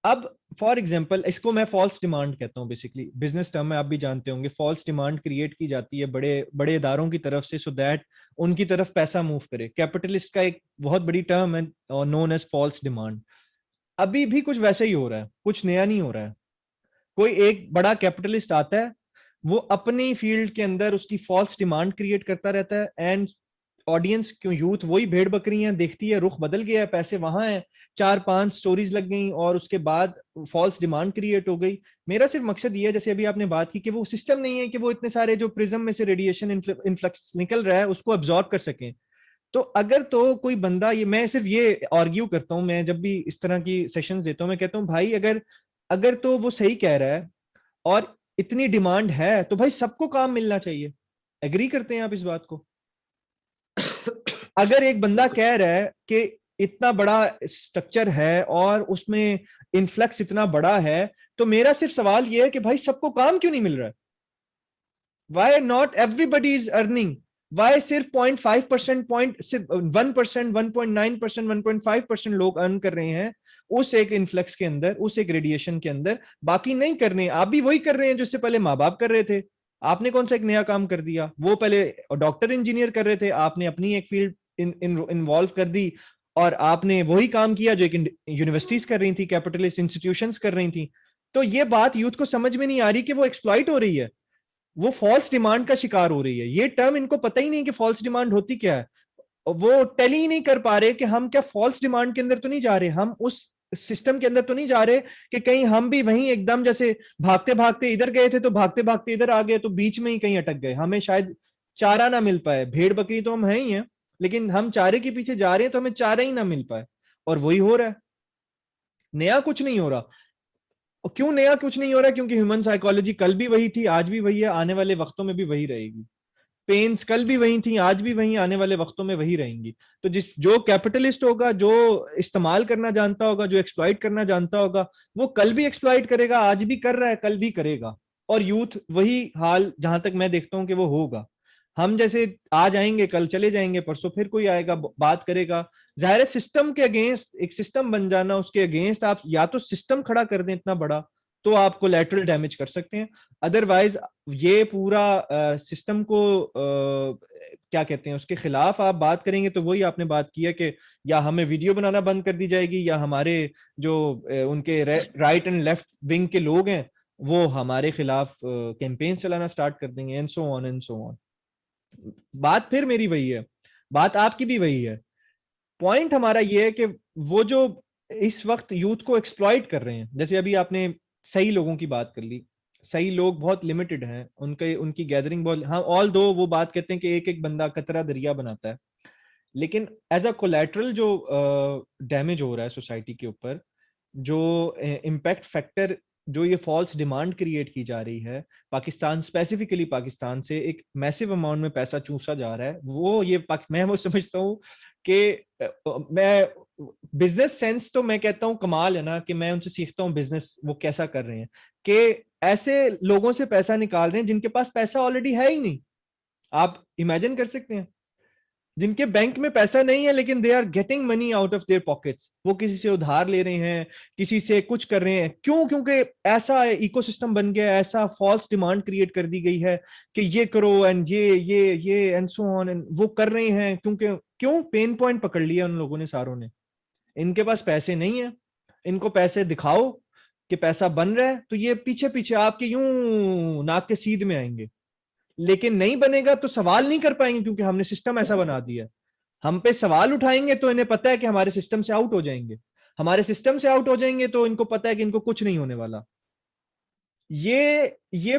اب فار ایگزامپل اس کو میں فالس ڈیمانڈ کہتا ہوں, بیسکلی بزنس ٹرم میں آپ بھی جانتے ہوں گے, فالس ڈیمانڈ کریٹ کی جاتی ہے بڑے بڑے اداروں کی طرف سے, سو دیٹ ان کی طرف پیسہ موو کرے. کیپٹلسٹ کا ایک بہت بڑی ٹرم ہے نون ایز فالس ڈیمانڈ. ابھی بھی کچھ ویسے ہی ہو رہا ہے, کچھ نیا نہیں ہو رہا ہے. کوئی ایک بڑا کیپٹلسٹ آتا ہے, وہ اپنی فیلڈ کے اندر اس کی فالس ڈیمانڈ کریٹ کرتا رہتا ہے, اینڈ آڈینس کیوں یوتھ وہی بھیڑ بکری ہیں دیکھتی ہے, رخ بدل گیا ہے, پیسے وہاں ہیں, 4-5 سٹوریز لگ گئیں اور اس کے بعد فالس ڈیمانڈ کریٹ ہو گئی. میرا صرف مقصد یہ ہے, جیسے ابھی آپ نے بات کی کہ وہ سسٹم نہیں ہے کہ وہ اتنے سارے جو پرزم میں سے ریڈیشن انفلکس نکل رہا ہے اس کو ابزارب کر سکیں. تو اگر تو کوئی بندہ, یہ میں صرف یہ آرگیو کرتا ہوں, میں جب بھی اس طرح کی سیشنز دیتا ہوں میں کہتا ہوں بھائی اگر تو وہ صحیح کہہ رہا ہے اور اتنی ڈیمانڈ ہے تو بھائی سب کو کام ملنا چاہیے. ایگری کرتے ہیں آپ اس بات کو؟ اگر ایک بندہ کہہ رہا ہے کہ اتنا بڑا اسٹرکچر ہے اور اس میں انفلکس اتنا بڑا ہے, تو میرا صرف سوال یہ ہے کہ بھائی سب کو کام کیوں نہیں مل رہا ہے؟ Why not everybody is earning? Why صرف 0.5%, 1%, 1.9%, 1.5% لوگ ارن کر رہے ہیں اس ایک انفلکس کے اندر, اس ایک ریڈیشن کے اندر, باقی نہیں کر رہے ہیں. آپ بھی وہی کر رہے ہیں جو اس سے پہلے ماں باپ کر رہے تھے. آپ نے کون سا ایک نیا کام کر دیا؟ وہ پہلے ڈاکٹر انجینئر کر رہے تھے, آپ نے اپنی ایک فیلڈ انوالو کر دی اور آپ نے وہی کام کیا جو ایک یونیورسٹیز کر رہی تھی, کیپٹلسٹ انسٹیٹیوشنز کر رہی تھیں. تو یہ بات یوتھ کو سمجھ میں نہیں آ رہی کہ وہ ایکسپلائٹ ہو رہی ہے, وہ فالس ڈیمانڈ کا شکار ہو رہی ہے. یہ ٹرم ان کو پتہ ہی نہیں کہ فالس ڈیمانڈ ہوتی کیا ہے. وہ ٹیلی ہی نہیں کر پا رہے کہ ہم کیا فالس ڈیمانڈ کے اندر تو نہیں جا رہے, ہم اس سسٹم کے اندر تو نہیں جا رہے کہ کہیں ہم بھی وہیں ایک دم جیسے بھاگتے بھاگتے ادھر گئے تھے تو بھاگتے بھاگتے ادھر آ گئے, تو بیچ میں ہی کہیں اٹک گئے, ہمیں شاید چارہ نہ مل پائے. بھیڑ بکری تو ہم ہیں ہی ہیں, لیکن ہم چارے کے پیچھے جا رہے ہیں تو ہمیں چارہ ہی نہ مل پائے. اور وہی ہو رہا ہے, نیا کچھ نہیں ہو رہا. کیوں نیا کچھ نہیں ہو رہا؟ کیونکہ ہیومن سائیکالوجی کل بھی وہی تھی, آج بھی وہی ہے, آنے والے وقتوں میں بھی وہی رہے گی. پینس کل بھی وہی تھیں, آج بھی وہی, آنے والے وقتوں میں وہی رہیں گی. تو جو کیپٹلسٹ ہوگا, جو استعمال کرنا جانتا ہوگا, جو ایکسپلائٹ کرنا جانتا ہوگا, وہ کل بھی ایکسپلائٹ کرے گا, آج بھی کر رہا ہے, کل بھی کرے گا. اور یوتھ وہی حال جہاں تک میں دیکھتا ہوں کہ وہ ہوگا. ہم جیسے آج آئیں گے, کل چلے جائیں گے, پرسوں پھر کوئی آئے گا بات کرے گا. ظاہر ہے سسٹم کے اگینسٹ, ایک سسٹم بن جانا, اس کے اگینسٹ آپ یا تو سسٹم کھڑا کر دیں اتنا بڑا تو آپ کو لیٹرل ڈیمیج کر سکتے ہیں. ادروائز یہ پورا سسٹم کو کیا کہتے ہیں اس کے خلاف آپ بات کریں گے تو وہی آپ نے بات کی ہے کہ یا ہمیں ویڈیو بنانا بند کر دی جائے گی, یا ہمارے جو ان کے رائٹ اینڈ لیفٹ ونگ کے لوگ ہیں وہ ہمارے خلاف کیمپین چلانا سٹارٹ کر دیں گے, and so on and so آن. بات پھر میری وہی ہے, بات آپ کی بھی وہی ہے. پوائنٹ ہمارا یہ ہے کہ وہ جو اس وقت یوتھ کو ایکسپلائٹ کر رہے ہیں, جیسے ابھی آپ نے صحیح لوگوں کی بات کر لی, صحیح لوگ بہت لمیٹڈ ہیں, ان کی گیدرنگ بہت, ہاں آل دو وہ بات کہتے ہیں کہ ایک ایک بندہ قطرہ دریا بناتا ہے, لیکن ایز اے کولیٹرل جو ڈیمیج ہو رہا ہے سوسائٹی کے اوپر, جو امپیکٹ فیکٹر, جو یہ فالس ڈیمانڈ کریٹ کی جا رہی ہے, پاکستان اسپیسیفکلی پاکستان سے ایک میسو اماؤنٹ میں پیسہ چوسا جا رہا ہے, وہ یہ میں وہ سمجھتا ہوں کہ میں بزنس سینس تو میں کہتا ہوں کمال ہے نا, کہ میں ان سے سیکھتا ہوں بزنس وہ کیسا کر رہے ہیں, کہ ایسے لوگوں سے پیسہ نکال رہے ہیں جن کے پاس پیسہ آلریڈی ہے ہی نہیں. آپ امیجن کر سکتے ہیں, جن کے بینک میں پیسہ نہیں ہے لیکن they are getting money out of their pockets, وہ کسی سے ادھار لے رہے ہیں, کسی سے کچھ کر رہے ہیں. کیوں؟ کیونکہ ایسا ایکو سسٹم بن گیا, ایسا فالس ڈیمانڈ کریٹ کر دی گئی ہے کہ یہ کرو اینڈ یہ اینڈ سو آن, وہ کر رہے ہیں. کیونکہ کیوں پین پوائنٹ پکڑ لیا ان لوگوں نے ساروں نے, ان کے پاس پیسے نہیں ہیں, ان کو پیسے دکھاؤ کہ پیسہ بن رہا ہے تو یہ پیچھے پیچھے آپ کے یوں ناک کے سیدھ میں آئیں گے, لیکن نہیں بنے گا تو سوال نہیں کر پائیں گے کیونکہ ہم نے سسٹم ایسا بنا دیا. ہم پہ سوال اٹھائیں گے تو انہیں پتا ہے کہ ہمارے سسٹم سے آؤٹ ہو جائیں گے, ہمارے سسٹم سے آؤٹ ہو جائیں گے تو ان کو پتا ہے کہ ان کو کچھ نہیں ہونے والا. یہ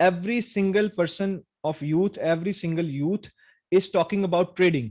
every single person of youth, every single youth is talking about trading,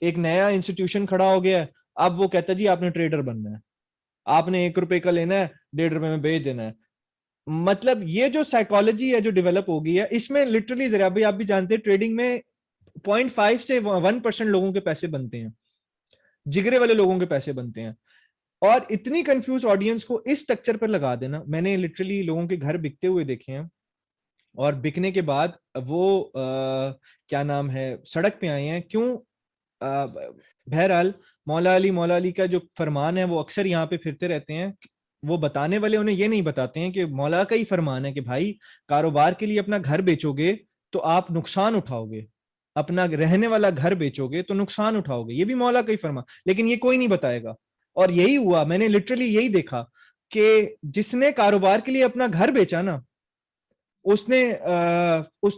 ایک نیا انسٹیٹیوشن کھڑا ہو گیا ہے, اب وہ کہتا ہے جی آپ نے ٹریڈر بننا ہے, آپ نے 1 روپے کا لینا ہے, 1.5 روپے میں بیچ دینا ہے. مطلب یہ جو سائیکالوجی ہے جو ڈیولپ ہو گئی ہے, اس میں لٹرلی ذرا بھی آپ بھی جانتے ہیں ٹریڈنگ میں 0.5 سے 1% لوگوں کے پیسے بنتے ہیں, جگرے والے لوگوں کے پیسے بنتے ہیں. اور اتنی کنفیوز آڈینس کو اس اسٹرکچر پر لگا دینا, میں نے لٹرلی لوگوں کے گھر بکتے ہوئے دیکھے ہیں, اور بکنے کے بعد وہ کیا نام ہے سڑک پہ آئے ہیں. کیوں؟ بہرحال مولا علی کا جو فرمان ہے وہ اکثر یہاں پہ پھرتے رہتے ہیں. وہ بتانے والے انہیں یہ نہیں بتاتے ہیں کہ مولا کا ہی فرمان ہے کہ بھائی کاروبار کے لیے اپنا گھر بیچو گے تو آپ نقصان اٹھاؤ گے, اپنا رہنے والا گھر بیچو گے تو نقصان اٹھاؤ گے, یہ بھی مولا کا ہی فرمان, لیکن یہ کوئی نہیں بتائے گا. اور یہی ہوا, میں نے لٹرلی یہی دیکھا کہ جس نے کاروبار کے لیے اپنا گھر بیچا نا اس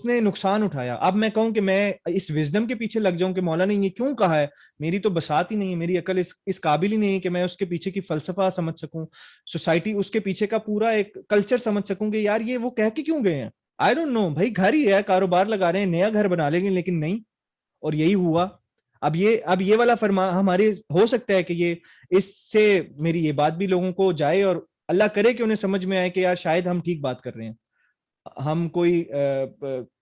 نے نقصان اٹھایا. اب میں کہوں کہ میں اس وزڈم کے پیچھے لگ جاؤں کہ مولا نے یہ کیوں کہا ہے, میری تو بساط ہی نہیں ہے, میری عقل اس قابل ہی نہیں ہے کہ میں اس کے پیچھے کی فلسفہ سمجھ سکوں, سوسائٹی اس کے پیچھے کا پورا ایک کلچر سمجھ سکوں کہ یار یہ وہ کہہ کے کیوں گئے ہیں. آئی ڈونٹ نو بھائی, گھر ہی ہے, کاروبار لگا رہے ہیں, نیا گھر بنا لیں گے, لیکن نہیں. اور یہی ہوا. اب یہ والا فرمان ہمارے ہو سکتا ہے کہ یہ اس سے میری یہ بات بھی لوگوں کو جائے, اور اللہ کرے کہ انہیں سمجھ میں آئے کہ یار شاید ہم ٹھیک بات کر رہے ہیں, ہم کوئی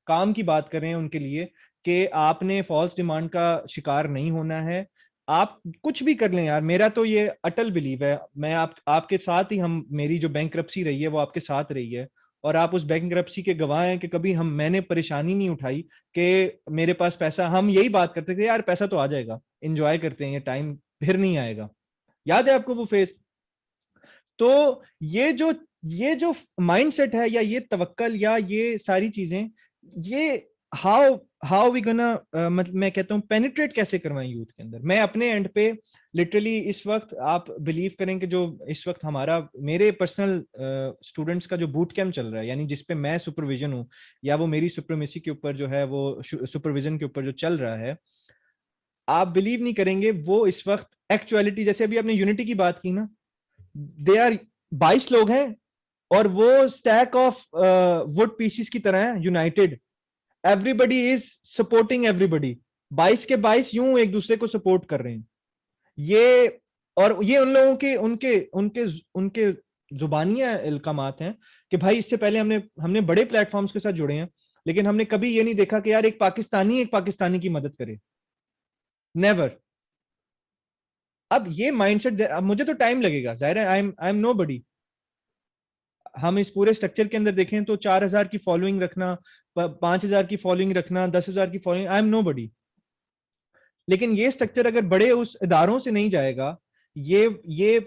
کام کی بات کر رہے ہیں ان کے لیے کہ آپ نے فالس ڈیمانڈ کا شکار نہیں ہونا ہے. آپ کچھ بھی کر لیں یار, میرا تو یہ اٹل بلیو ہے, میں آپ کے ساتھ ہی, میری جو بینکرپسی رہی ہے وہ آپ کے ساتھ رہی ہے, اور آپ اس بینکرپسی کے گواہ ہیں کہ کبھی میں نے پریشانی نہیں اٹھائی کہ میرے پاس پیسہ, ہم یہی بات کرتے تھے یار پیسہ تو آ جائے گا, انجوائے کرتے ہیں, یہ ٹائم پھر نہیں آئے گا. یاد ہے آپ کو وہ فیز؟ تو یہ جو مائنڈ سیٹ ہے, یا یہ توکل, یا یہ ساری چیزیں, یہ ہاؤ وی گنا مطلب میں کہتا ہوں پینیٹریٹ کیسے کروائیں یوتھ کے اندر. میں اپنے اینڈ پہ لٹرلی اس وقت آپ بلیو کریں کہ جو اس وقت میرے پرسنل اسٹوڈنٹس کا جو بوٹ کیمپ چل رہا ہے, یعنی جس پہ میں سپرویژن ہوں, یا وہ میری سپریمیسی کے اوپر جو ہے وہ سپرویژن کے اوپر جو چل رہا ہے, آپ بلیو نہیں کریں گے وہ اس وقت ایکچویلٹی, جیسے ابھی آپ نے یونٹی کی بات کی نا, دے آر 22 لوگ ہیں اور وہ اسٹیک آف وڈ پیسز کی طرح ہیں, united, everybody is supporting everybody, 22 کے 22 یوں ایک دوسرے کو سپورٹ کر رہے ہیں. یہ اور یہ ان لوگوں کے ان کے زبانیہ القامات ہیں کہ بھائی اس سے پہلے ہم نے بڑے پلیٹ فارمز کے ساتھ جڑے ہیں, لیکن ہم نے کبھی یہ نہیں دیکھا کہ یار ایک پاکستانی کی مدد کرے, نیور. اب یہ مائنڈ سیٹ, مجھے تو ٹائم لگے گا, ظاہر ہے آئی ایم نو بڈی. ہم اس پورے اسٹرکچر کے اندر دیکھیں تو 4,000 کی فالوئنگ رکھنا, 5,000 کی فالوئنگ رکھنا, 10,000 کی فالوئنگ, آئی ایم نو بڈی. لیکن یہ اسٹرکچر اگر بڑے اس اداروں سے نہیں جائے گا, یہ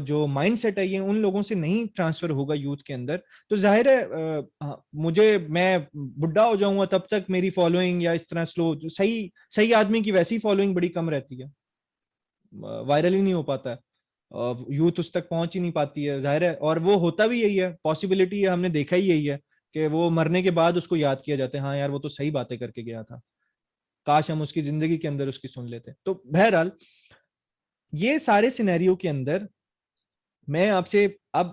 جو مائنڈ سیٹ ہے یہ ان لوگوں سے نہیں ٹرانسفر ہوگا یوتھ کے اندر, تو ظاہر ہے میں بڈھا ہو جاؤں گا تب تک میری فالوئنگ یا اس طرح سلو, صحیح آدمی کی ویسی فالوئنگ بڑی کم رہتی ہے, وائرل ہی نہیں ہو پاتا ہے, یوتھ اس تک پہنچ ہی نہیں پاتی ہے, ظاہر ہے. اور وہ ہوتا بھی یہی ہے, پاسبلٹی ہے, ہم نے دیکھا ہی یہی ہے کہ وہ مرنے کے بعد اس کو یاد کیا جاتا ہے, ہاں یار وہ تو صحیح باتیں کر کے گیا تھا, کاش ہم اس کی زندگی کے اندر اس کی سن لیتے. تو بہرحال یہ سارے سینیریو کے اندر میں آپ سے, اب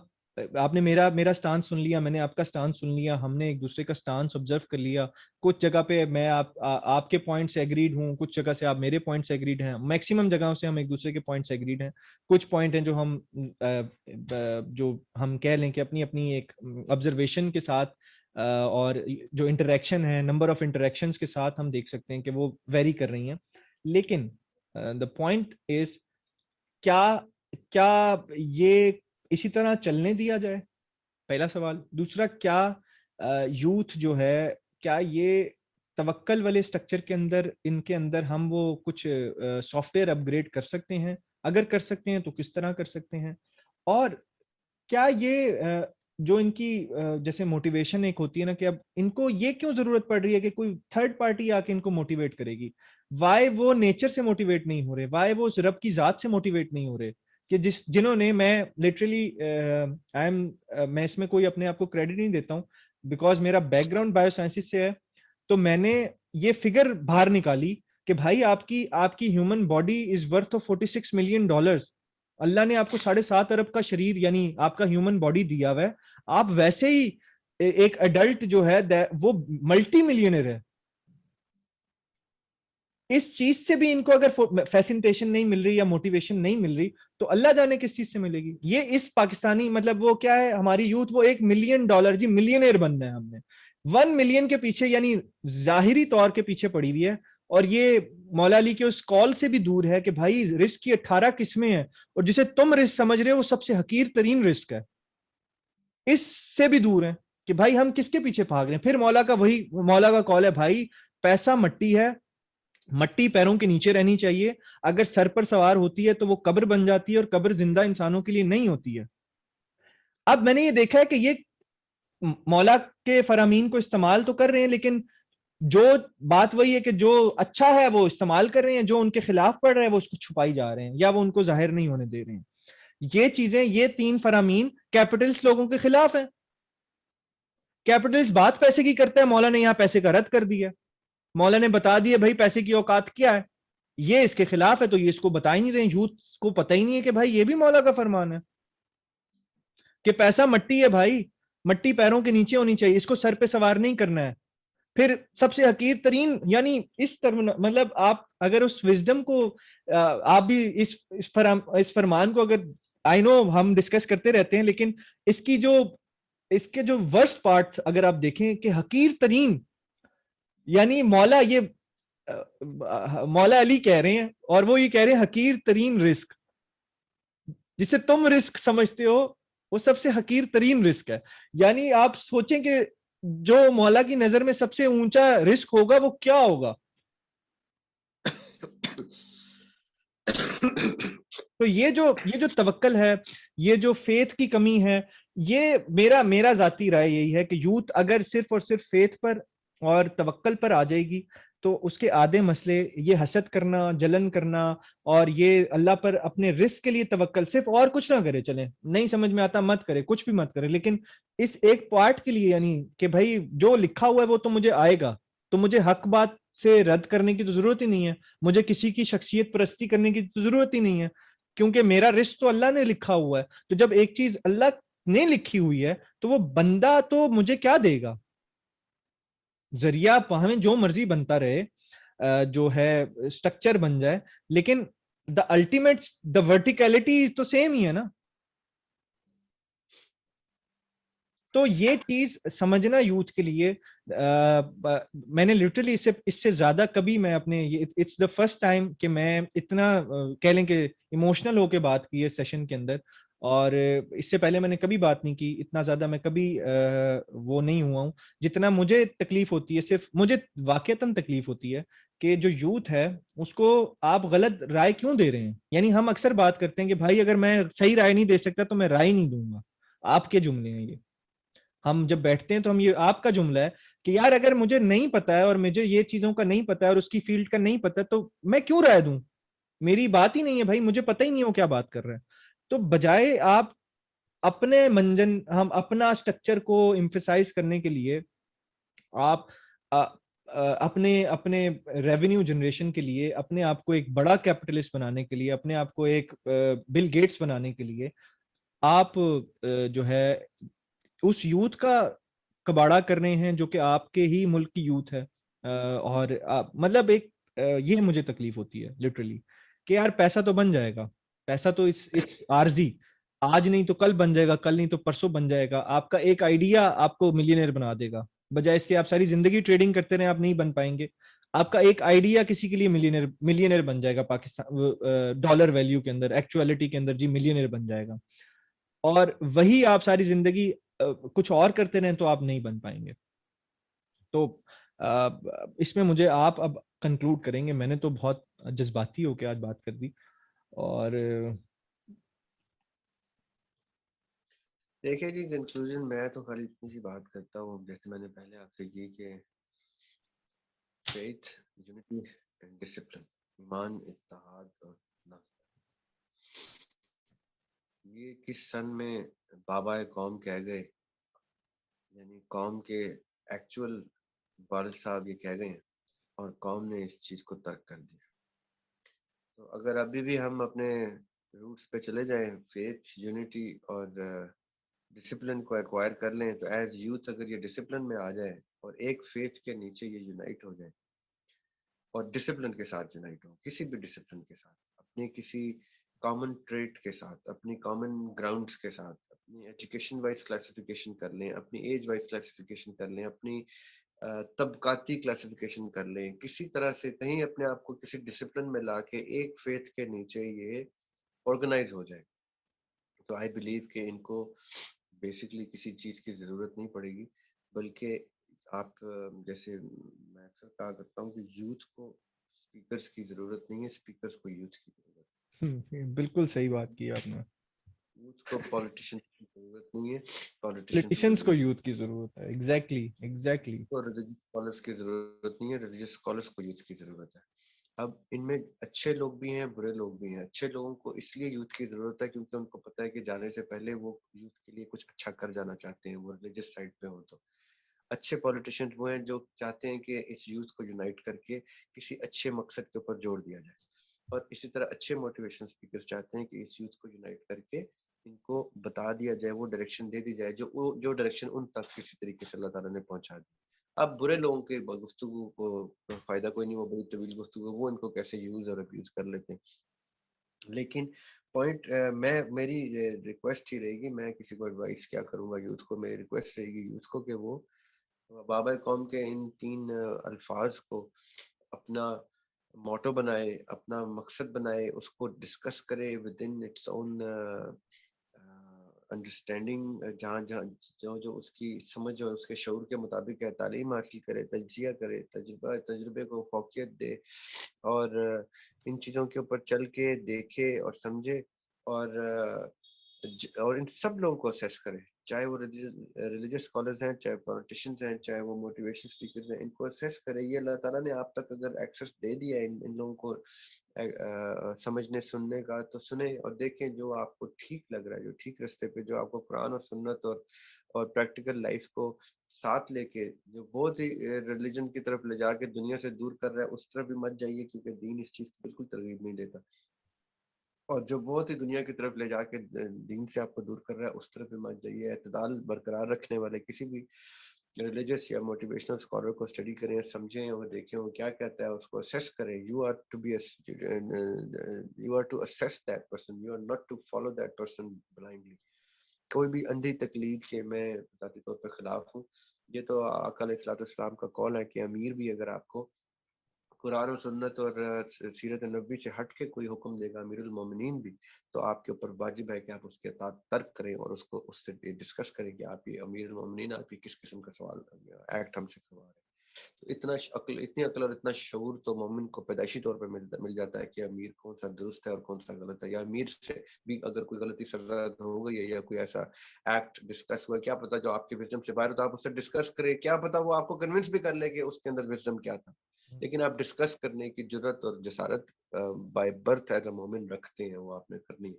آپ نے میرا سٹانس سن لیا, میں نے آپ کا سٹانس سن لیا, ہم نے ایک دوسرے کا سٹانس آبزرو کر لیا. کچھ جگہ پہ میں آپ کے پوائنٹ سے ایگریڈ ہوں, کچھ جگہ سے آپ میرے پوائنٹ سے ایگریڈ ہیں, میکسیمم جگہوں سے ہم ایک دوسرے کے پوائنٹ سے ایگریڈ ہیں. کچھ پوائنٹ ہیں جو ہم کہہ لیں کہ اپنی ایک آبزرویشن کے ساتھ اور جو انٹریکشن ہے, نمبر آف انٹریکشنز کے ساتھ ہم دیکھ سکتے ہیں کہ وہ ویری کر رہی ہیں. لیکن دا پوائنٹ از, کیا یہ اسی طرح چلنے دیا جائے, پہلا سوال. دوسرا, کیا یوتھ جو ہے, کیا یہ توکل والے اسٹرکچر کے اندر, ان کے اندر ہم وہ کچھ سافٹ ویئر اپ گریڈ کر سکتے ہیں؟ اگر کر سکتے ہیں تو کس طرح کر سکتے ہیں؟ اور کیا یہ جو ان کی جیسے موٹیویشن ایک ہوتی ہے نا, کہ اب ان کو یہ کیوں ضرورت پڑ رہی ہے کہ کوئی تھرڈ پارٹی آ کے ان کو موٹیویٹ کرے گی؟ وائی وہ نیچر سے موٹیویٹ نہیں ہو رہے, وائی وہ اس رب کی ذات سے موٹیویٹ نہیں ہو رہے, کہ جنہوں نے, میں لٹرلی میں اس میں کوئی اپنے آپ کو کریڈٹ نہیں دیتا ہوں, بیکاز میرا بیک گراؤنڈ بایو سائنسز سے ہے, تو میں نے یہ فگر باہر نکالی کہ بھائی آپ کی human body is worth of $46 million. اللہ نے آپ کو 7.5 ارب کا شریر, یعنی آپ کا ہیومن باڈی دیا ہوا ہے, آپ ویسے ہی ایک ایڈلٹ جو ہے وہ ملٹی ملینئر ہے. اس چیز سے بھی ان کو اگر فیسنٹیشن نہیں مل رہی یا موٹیویشن نہیں مل رہی تو اللہ جانے کس چیز سے ملے گی. یہ اس پاکستانی مطلب وہ کیا ہے ہماری یوتھ, وہ $1 ملین جی ملینئر بننا ہے ہم نے, 1 ملین کے پیچھے یعنی ظاہری طور کے پیچھے پڑی ہوئی ہے. اور یہ مولا علی کے اس کال سے بھی دور ہے کہ بھائی رسک کی 18 قسمیں ہیں اور جسے تم رسک سمجھ رہے ہو وہ سب سے حقیر ترین رسک ہے. اس سے بھی دور ہے کہ بھائی ہم کس کے پیچھے بھاگ رہے ہیں. پھر مولا کا کال ہے بھائی پیسہ مٹی ہے, مٹی پیروں کے نیچے رہنی چاہیے, اگر سر پر سوار ہوتی ہے تو وہ قبر بن جاتی ہے اور قبر زندہ انسانوں کے لیے نہیں ہوتی ہے. اب میں نے یہ دیکھا ہے کہ یہ مولا کے فرامین کو استعمال تو کر رہے ہیں لیکن جو بات وہی ہے کہ جو اچھا ہے وہ استعمال کر رہے ہیں, جو ان کے خلاف پڑ رہے ہیں وہ اس کو چھپائی جا رہے ہیں یا وہ ان کو ظاہر نہیں ہونے دے رہے ہیں. یہ چیزیں, یہ 3 فرامین کیپٹلسٹ لوگوں کے خلاف ہیں. کیپٹلسٹ بات پیسے کی کرتا ہے, مولا نے یہاں پیسے کا رد کر دیا, مولا نے بتا دیا بھائی پیسے کی اوقات کیا ہے, یہ اس کے خلاف ہے تو یہ اس کو بتا ہی نہیں رہے. یوتھ کو پتہ ہی نہیں ہے کہ بھائی یہ بھی مولا کا فرمان ہے کہ پیسہ مٹی ہے بھائی, مٹی پیروں کے نیچے ہونی چاہیے, اس کو سر پہ سوار نہیں کرنا ہے. پھر سب سے حقیر ترین یعنی اس مطلب آپ اگر اس وزڈم کو آپ بھی اس فرمان کو اگر آئی نو ہم ڈسکس کرتے رہتے ہیں لیکن اس کے جو ورسٹ پارٹس اگر آپ دیکھیں کہ حقیر ترین یعنی مولا علی کہہ رہے ہیں اور وہ یہ کہہ رہے ہیں حقیر ترین رسک جسے تم رسک سمجھتے ہو وہ سب سے حقیر ترین رسک ہے. یعنی آپ سوچیں کہ جو مولا کی نظر میں سب سے اونچا رسک ہوگا وہ کیا ہوگا. تو یہ جو توکل ہے, یہ جو فیتھ کی کمی ہے, یہ میرا ذاتی رائے یہی ہے کہ یوتھ اگر صرف اور صرف فیتھ پر اور توکل پر آ جائے گی تو اس کے آدھے مسئلے یہ حسد کرنا, جلن کرنا اور یہ اللہ پر اپنے رزق کے لیے توکل صرف اور کچھ نہ کرے, چلیں نہیں سمجھ میں آتا مت کرے, کچھ بھی مت کرے, لیکن اس ایک پارٹ کے لیے یعنی کہ بھائی جو لکھا ہوا ہے وہ تو مجھے آئے گا, تو مجھے حق بات سے رد کرنے کی تو ضرورت ہی نہیں ہے, مجھے کسی کی شخصیت پرستی کرنے کی تو ضرورت ہی نہیں ہے کیونکہ میرا رزق تو اللہ نے لکھا ہوا ہے. تو جب ایک چیز اللہ نے لکھی ہوئی ہے تو وہ بندہ تو مجھے کیا دے گا, ذریعہ ہمیں جو مرضی بنتا رہے, جو ہے سٹرکچر بن جائے, لیکن دا الٹیمیٹ دا ورٹیکلٹی تو سیم ہی ہے نا. تو یہ چیز سمجھنا یوتھ کے لیے میں نے لٹرلی اس سے زیادہ کبھی میں اپنے اٹس دا فرسٹ ٹائم کہ میں اتنا کہہ لیں کہ ایموشنل ہو کے بات کی ہے سیشن کے اندر, اور اس سے پہلے میں نے کبھی بات نہیں کی, اتنا زیادہ میں کبھی وہ نہیں ہوا ہوں جتنا مجھے تکلیف ہوتی ہے. صرف مجھے واقعتاً تکلیف ہوتی ہے کہ جو یوتھ ہے اس کو آپ غلط رائے کیوں دے رہے ہیں. یعنی ہم اکثر بات کرتے ہیں کہ بھائی اگر میں صحیح رائے نہیں دے سکتا تو میں رائے نہیں دوں گا. آپ کے جملے ہیں یہ, ہم جب بیٹھتے ہیں تو ہم یہ آپ کا جملہ ہے کہ یار اگر مجھے نہیں پتا ہے اور مجھے یہ چیزوں کا نہیں پتا ہے اور اس کی فیلڈ کا نہیں پتا تو میں کیوں رائے دوں, میری بات ہی نہیں ہے بھائی, مجھے پتہ ہی نہیں ہو کیا بات کر رہے ہیں. تو بجائے آپ اپنے ہم اپنا سٹرکچر کو ایمفیسائز کرنے کے لیے آپ اپنے ریونیو جنریشن کے لیے, اپنے آپ کو ایک بڑا کیپٹلسٹ بنانے کے لیے, اپنے آپ کو ایک بل گیٹس بنانے کے لیے آپ جو ہے اس یوتھ کا کباڑا کر رہے ہیں جو کہ آپ کے ہی ملک کی یوتھ ہے. اور مطلب ایک یہ مجھے تکلیف ہوتی ہے لٹرلی کہ یار پیسہ تو بن جائے گا, پیسا تو اس عارضی, آج نہیں تو کل بن جائے گا, کل نہیں تو پرسوں بن جائے گا. آپ کا ایک آئیڈیا آپ کو ملینئر بنا دے گا, بجائے اس کے آپ ساری زندگی ٹریڈنگ کرتے رہے آپ نہیں بن پائیں گے. آپ کا ایک آئیڈیا کسی کے لیے ملینئر بن جائے گا پاکستان ڈالر ویلیو کے اندر, ایکچولیٹی کے اندر جی ملینئر بن جائے گا. اور وہی آپ ساری زندگی کچھ اور کرتے رہیں تو آپ نہیں بن پائیں گے. تو اس میں مجھے آپ اب کنکلوڈ کریں گے, میں نے تو بہت جذباتی ہو کے آج بات کر دی. اور دیکھیں جی کنکلوژن میں تو خالی اتنی سی بات کرتا ہوں جیسے میں نے پہلے آپ سے کی کہ فیتھ, یونٹی اینڈ ڈسپلن, ایمان, اتحاد اور نفس, یہ کس سن میں بابا قوم کہہ گئے, یعنی قوم کے ایکچول والد صاحب یہ کہہ گئے ہیں اور قوم نے اس چیز کو ترک کر دیا. تو اگر ابھی بھی ہم اپنے روٹس پہ چلے جائیں, فیتھ, یونٹی اور ڈسپلن کو ایکوائر کر لیں, تو ایز یوتھ اگر یہ ڈسپلن میں آ جائے اور ایک فیتھ کے نیچے یہ یونائٹ ہو جائے اور ڈسپلن کے ساتھ یونائٹ ہوں, کسی بھی ڈسپلن کے ساتھ, اپنے کسی کامن ٹریٹ کے ساتھ, اپنی کامن گراؤنڈس کے ساتھ, اپنی ایجوکیشن وائز کلاسیفیکیشن کر لیں, اپنی ایج وائز کلاسیفیکیشن کر لیں, اپنی طبقاتی کلاسیفیکیشن کر لیں, کسی طرح سے کہیں اپنے آپ کو کسی ڈسپلن میں لا کے ایک فیتھ کے نیچے یہ آرگنائز ہو جائے. تو آئی بلیو کہ ان کو بیسکلی کسی چیز کی ضرورت نہیں پڑے گی, بلکہ آپ جیسے میں اکثر کہا کرتا ہوں کہ یوتھ کو اسپیکرز کی ضرورت نہیں ہے, اسپیکرز کو یوتھ کی ضرورت ہے. بالکل صحیح بات کی آپ نے. یوتھ کو پولیٹیشین کی ضرورت نہیں ہے, پولیٹیشینز کو پولیٹیشنس کو یوتھ یوتھ کی ضرورت ہے. ایگزیکٹلی. کو ریلیجیس اسکالرس کی ضرورت نہیں ہے, ریلیجیس اسکالرس کو یوتھ کی ضرورت ہے. اب ان میں اچھے لوگ بھی ہیں, برے لوگ بھی ہیں. اچھے لوگوں کو اس لیے یوتھ کی ضرورت ہے کیونکہ ان کو پتہ ہے کہ جانے سے پہلے وہ یوتھ کے لیے کچھ اچھا کر جانا چاہتے ہیں, وہ ریلیجیس سائڈ پہ ہو. تو اچھے پولیٹیشین وہ ہیں جو چاہتے ہیں کہ اس یوتھ کو یونائٹ کر کے کسی اچھے مقصد کے اوپر جوڑ دیا جائے, اور اسی طرح اچھے موٹیویشن اسپیکرز چاہتے ہیں کہ اس یوتھ کو یونائٹ کر کے ان کو بتا دیا جائے, وہ ڈائریکشن دے دی جائے جو ڈائریکشن ان تک کسی طریقے سے اللہ تعالیٰ نے پہنچا دی. اب برے لوگوں کے گفتگو کو فائدہ کوئی نہیں, وہ بڑی طویل گفتگو, وہ ان کو کیسے یوز اور ابیوز کر لیتے ہیں. لیکن پوائنٹ میری ریکویسٹ ہی رہے گی, میں کسی کو ایڈوائس کیا کروں گا یوتھ کو, میری ریکویسٹ رہے گی یوتھ کو کہ وہ بابا قوم کے ان 3 الفاظ کو اپنا موٹو بنائے, اپنا مقصد بنائے, اس کو ڈسکس کرے with in its own understanding, جہاں جو اس کی سمجھ اور اس کے شعور کے مطابق ہے, تعلیم حاصل کرے, تجزیہ کرے, تجربے کو فوقیت دے, اور ان چیزوں کے اوپر چل کے دیکھے اور سمجھے, اور ان سب لوگوں کو اسیس کرے, چاہے وہ ریلیجیس اسکالرز ہیں, چاہے پولیٹیشینز ہیں, چاہے وہ موٹیویشن اسپیکرز ہیں, ان کو اسیس کرے. یہ اللہ تعالیٰ نے آپ تک اگر ایکسیس دے دیا ہے ان لوگوں کو سمجھنے سننے کا, تو سنیں اور دیکھیں جو آپ کو ٹھیک لگ رہا ہے, جو ٹھیک رستے پہ, جو آپ کو قرآن اور سنت اور پریکٹیکل لائف کو ساتھ لے کے, جو بہت ہی ریلیجن کی طرف لے جا کے دنیا سے دور کر رہا ہے, اس طرف بھی مت جائیے, کیونکہ دین اس چیز کی بالکل ترغیب نہیں دیتا. اور جو بہت ہی دنیا کی طرف لے جا کے دین سے آپ کو دور کر رہا ہے, اس طرف بھی مت جائیے. اعتدال برقرار رکھنے والے کسی بھی ریلیجس یا موٹیویشنل اسکالر کو اسٹڈی کریں, سمجھیں اور دیکھیں وہ کیا کہتا ہے, اس کو اسیس کریں. You are to assess that person, you are not to follow that person blindly. کوئی بھی اندھی تقلید کے میں ذاتی طور پہ خلاف ہوں. یہ تو آقا علیہ الصلوۃ والسلام کا قول ہے کہ امیر بھی اگر آپ کو قرآن و سنت اور سیرت نبوی سے ہٹ کے کوئی حکم دے گا, امیر المومنین بھی, تو آپ کے اوپر واجب ہے کہ آپ اس کے اطاعت ترک کریں اور اس کو اس سے ڈسکس کریں کہ آپ یہ امیر المومنین آپ یہ کس قسم کا سوال ایکٹ ہم سے کروا رہے ہیں. تو اتنی عقل اور اتنا شعور تو مومن کو پیدائشی طور پہ مل جاتا ہے کہ امیر کون سا درست ہے اور کون سا غلط ہے, یا امیر سے بھی اگر کوئی غلطی سرزد ہو گئی ہے یا کوئی ایسا ایکٹ ڈسکس ہوا, کیا پتا جو آپ کے وزڈم سے باہر, تو آپ اس سے ڈسکس کریں, کیا پتا وہ آپ کو کنونس بھی کر لے کہ اس کے اندر وزڈم کیا تھا. لیکن آپ ڈسکس کرنے کی جرت اور جسارت بائی برتھ ایز اے مومن رکھتے ہیں, وہ آپ نے کرنی ہے.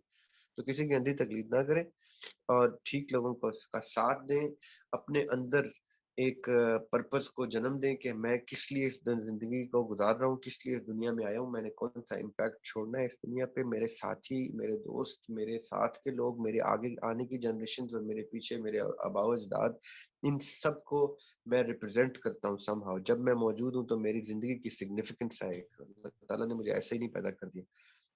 تو کسی کی اندھی تقلید نہ کریں اور ٹھیک لوگوں کو اس کا ساتھ دیں. اپنے اندر ایک پرپس کو جنم دیں کہ میں کس لیے اس زندگی کو گزار رہا ہوں, کس لیے اس دنیا میں آیا ہوں, میں نے کون سا امپیکٹ چھوڑنا ہے اس دنیا پہ. میرے ساتھی, میرے دوست, میرے ساتھ کے لوگ, میرے آگے آنے کی جنریشنز اور میرے پیچھے میرے آباء و اجداد, ان سب کو میں ریپرزینٹ کرتا ہوں سم ہاؤ. جب میں موجود ہوں تو میری زندگی کی سگنیفیکنس ہے. اللہ تعالیٰ نے مجھے ایسے ہی نہیں پیدا کر دیا.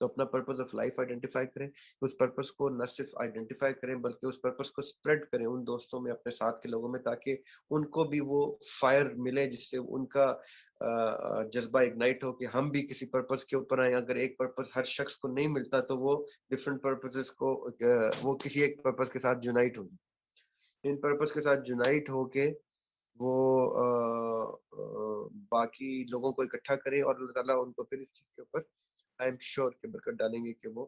تو اپنا پرپس آف لائف آئیڈینٹیفائی کریں, اس پرپس کو نہ صرف آئیڈینٹیفائی کریں بلکہ اس پرپس کو اسپریڈ کریں ان دوستوں میں, اپنے ساتھ کے لوگوں میں, تاکہ ان کو بھی وہ فائر ملے جس سے ان کا جذبہ اگنائٹ ہو کہ ہم بھی کسی پرپس کے اوپر آئیں. اگر ایک پرپس ہر شخص کو نہیں ملتا تو وہ ڈفرینٹ پرپسز کو وہ کسی ایک پرپس کے ساتھ یونائٹ ہوگی. ان پرپس کے ساتھ یونائٹ ہو کے وہ باقی لوگوں کو اکٹھا کریں, اور اللہ تعالیٰ ان کو پھر اس چیز کے اوپر آئی ایم شیور کہ برکت ڈالیں گے کہ وہ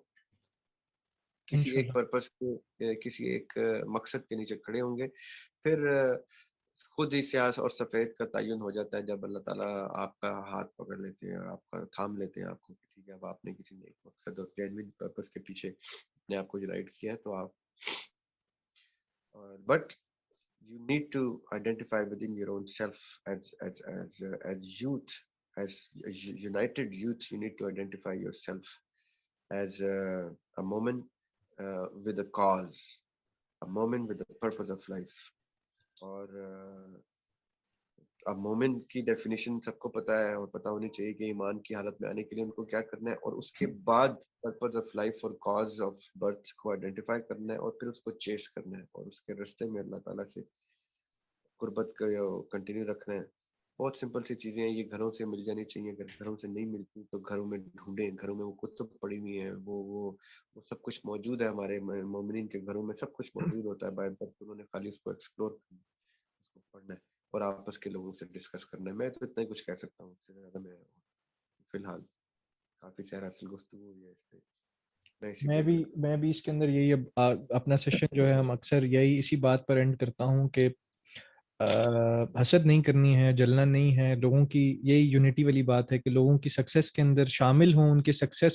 کسی ایک پرپس کے, کسی ایک مقصد کے نیچے کھڑے ہوں گے. پھر خود ہی سیاہ اور سفید کا تعین ہو جاتا ہے جب اللہ تعالیٰ آپ کا ہاتھ پکڑ لیتے ہیں اور آپ کا تھام لیتے ہیں آپ کو, ٹھیک ہے اب آپ نے کسی ایک مقصد اور جینوین پرپس کے پیچھے اپنے آپ کو یونائٹ کیا ہے. تو آپ but you need to identify within your own self as youth, as united youth. You need to identify yourself as a moment with a cause, a moment with the purpose of life. اور اب مومن کی definition سب کو پتہ ہے اور پتہ ہونی چاہیے کہ ایمان کی حالت میں آنے کے لیے ان کو کیا کرنا ہے، اور اس کے بعد پرپز آف لائف اور کاز آف برتھ کو آئیڈینٹیفائی کرنا ہے اور پھر اس کو چیس کرنا ہے اور اس کے رستے میں اللہ تعالیٰ سے قربت کو کنٹینیو رکھنا ہے. بہت سمپل سی چیزیں ہیں، یہ گھروں سے مل جانی چاہیے. اگر گھروں سے نہیں ملتی تو گھروں میں ڈھونڈیں، گھروں میں وہ کتب پڑی ہوئی ہیں، وہ سب کچھ موجود ہے. ہمارے مومنین کے گھروں میں سب کچھ موجود ہوتا ہے بائبل، انہوں نے خالی اس کو ایکسپلور کرنا ہے، اس کو پڑھنا ہے اور آپس کے لوگوں سے ڈسکس کرنا ہے. میں تو اتنا ہی کچھ کہہ سکتا ہوں، اس سے زیادہ میں فی الحال کافی چہرہ اصل گفتگو ہوئی ہے اس پہ، میں اسی پہ میں بھی اس کے اندر یہی اپنا سیشن جو ہے ہم اکثر یہی اسی بات پر اینڈ کرتا ہوں کہ حسد نہیں کرنی ہے، جلنا نہیں ہے. لوگوں کی یہی یونٹی والی بات ہے کہ لوگوں کی سکسیس کے اندر شامل ہوں، ان کے سکسیس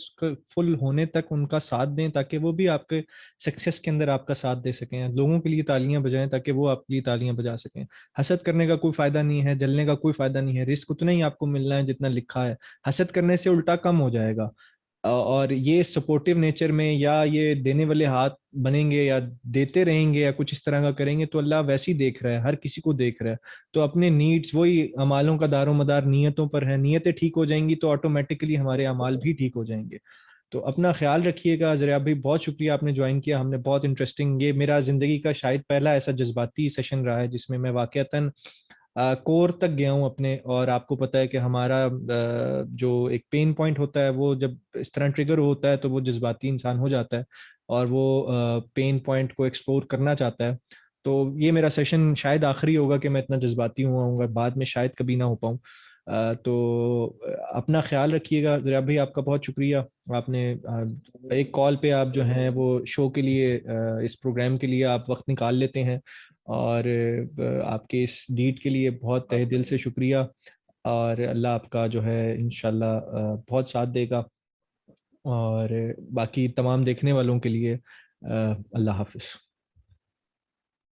فل ہونے تک ان کا ساتھ دیں تاکہ وہ بھی آپ کے سکسیس کے اندر آپ کا ساتھ دے سکیں. لوگوں کے لیے تالیاں بجائیں تاکہ وہ آپ کے لیے تالیاں بجا سکیں. حسد کرنے کا کوئی فائدہ نہیں ہے، جلنے کا کوئی فائدہ نہیں ہے. رزق اتنا ہی آپ کو ملنا ہے جتنا لکھا ہے. حسد کرنے سے الٹا کم ہو جائے گا. اور یہ سپورٹیو نیچر میں یا یہ دینے والے ہاتھ بنیں گے یا دیتے رہیں گے یا کچھ اس طرح کا کریں گے تو اللہ ویسے ہی دیکھ رہا ہے، ہر کسی کو دیکھ رہا ہے. تو اپنے نیڈز، وہی اعمالوں کا دار و مدار نیتوں پر ہے. نیتیں ٹھیک ہو جائیں گی تو آٹومیٹکلی ہمارے اعمال بھی ٹھیک ہو جائیں گے. تو اپنا خیال رکھیے گا. ذریعہ بھائی بہت شکریہ آپ نے جوائن کیا. ہم نے بہت انٹرسٹنگ، یہ میرا زندگی کا شاید پہلا ایسا جذباتی سیشن رہا ہے جس میں میں واقعتاً کور تک گیا ہوں اپنے. اور آپ کو پتہ ہے کہ ہمارا جو ایک پین پوائنٹ ہوتا ہے وہ جب اس طرح ٹریگر ہوتا ہے تو وہ جذباتی انسان ہو جاتا ہے اور وہ پین پوائنٹ کو ایکسپلور کرنا چاہتا ہے. تو یہ میرا سیشن شاید آخری ہوگا کہ میں اتنا جذباتی ہوا ہوں گا، بعد میں شاید کبھی نہ ہو پاؤں. تو اپنا خیال رکھیے گا. ذرا بھائی آپ کا بہت شکریہ. آپ نے ایک کال پہ آپ جو ہیں وہ شو کے لیے، اس پروگرام کے لیے آپ وقت نکال لیتے ہیں، اور آپ کے اس ڈیٹ کے لیے بہت تہ دل سے شکریہ. اور اللہ آپ کا جو ہے انشاءاللہ بہت ساتھ دے گا. اور باقی تمام دیکھنے والوں کے لیے اللہ حافظ.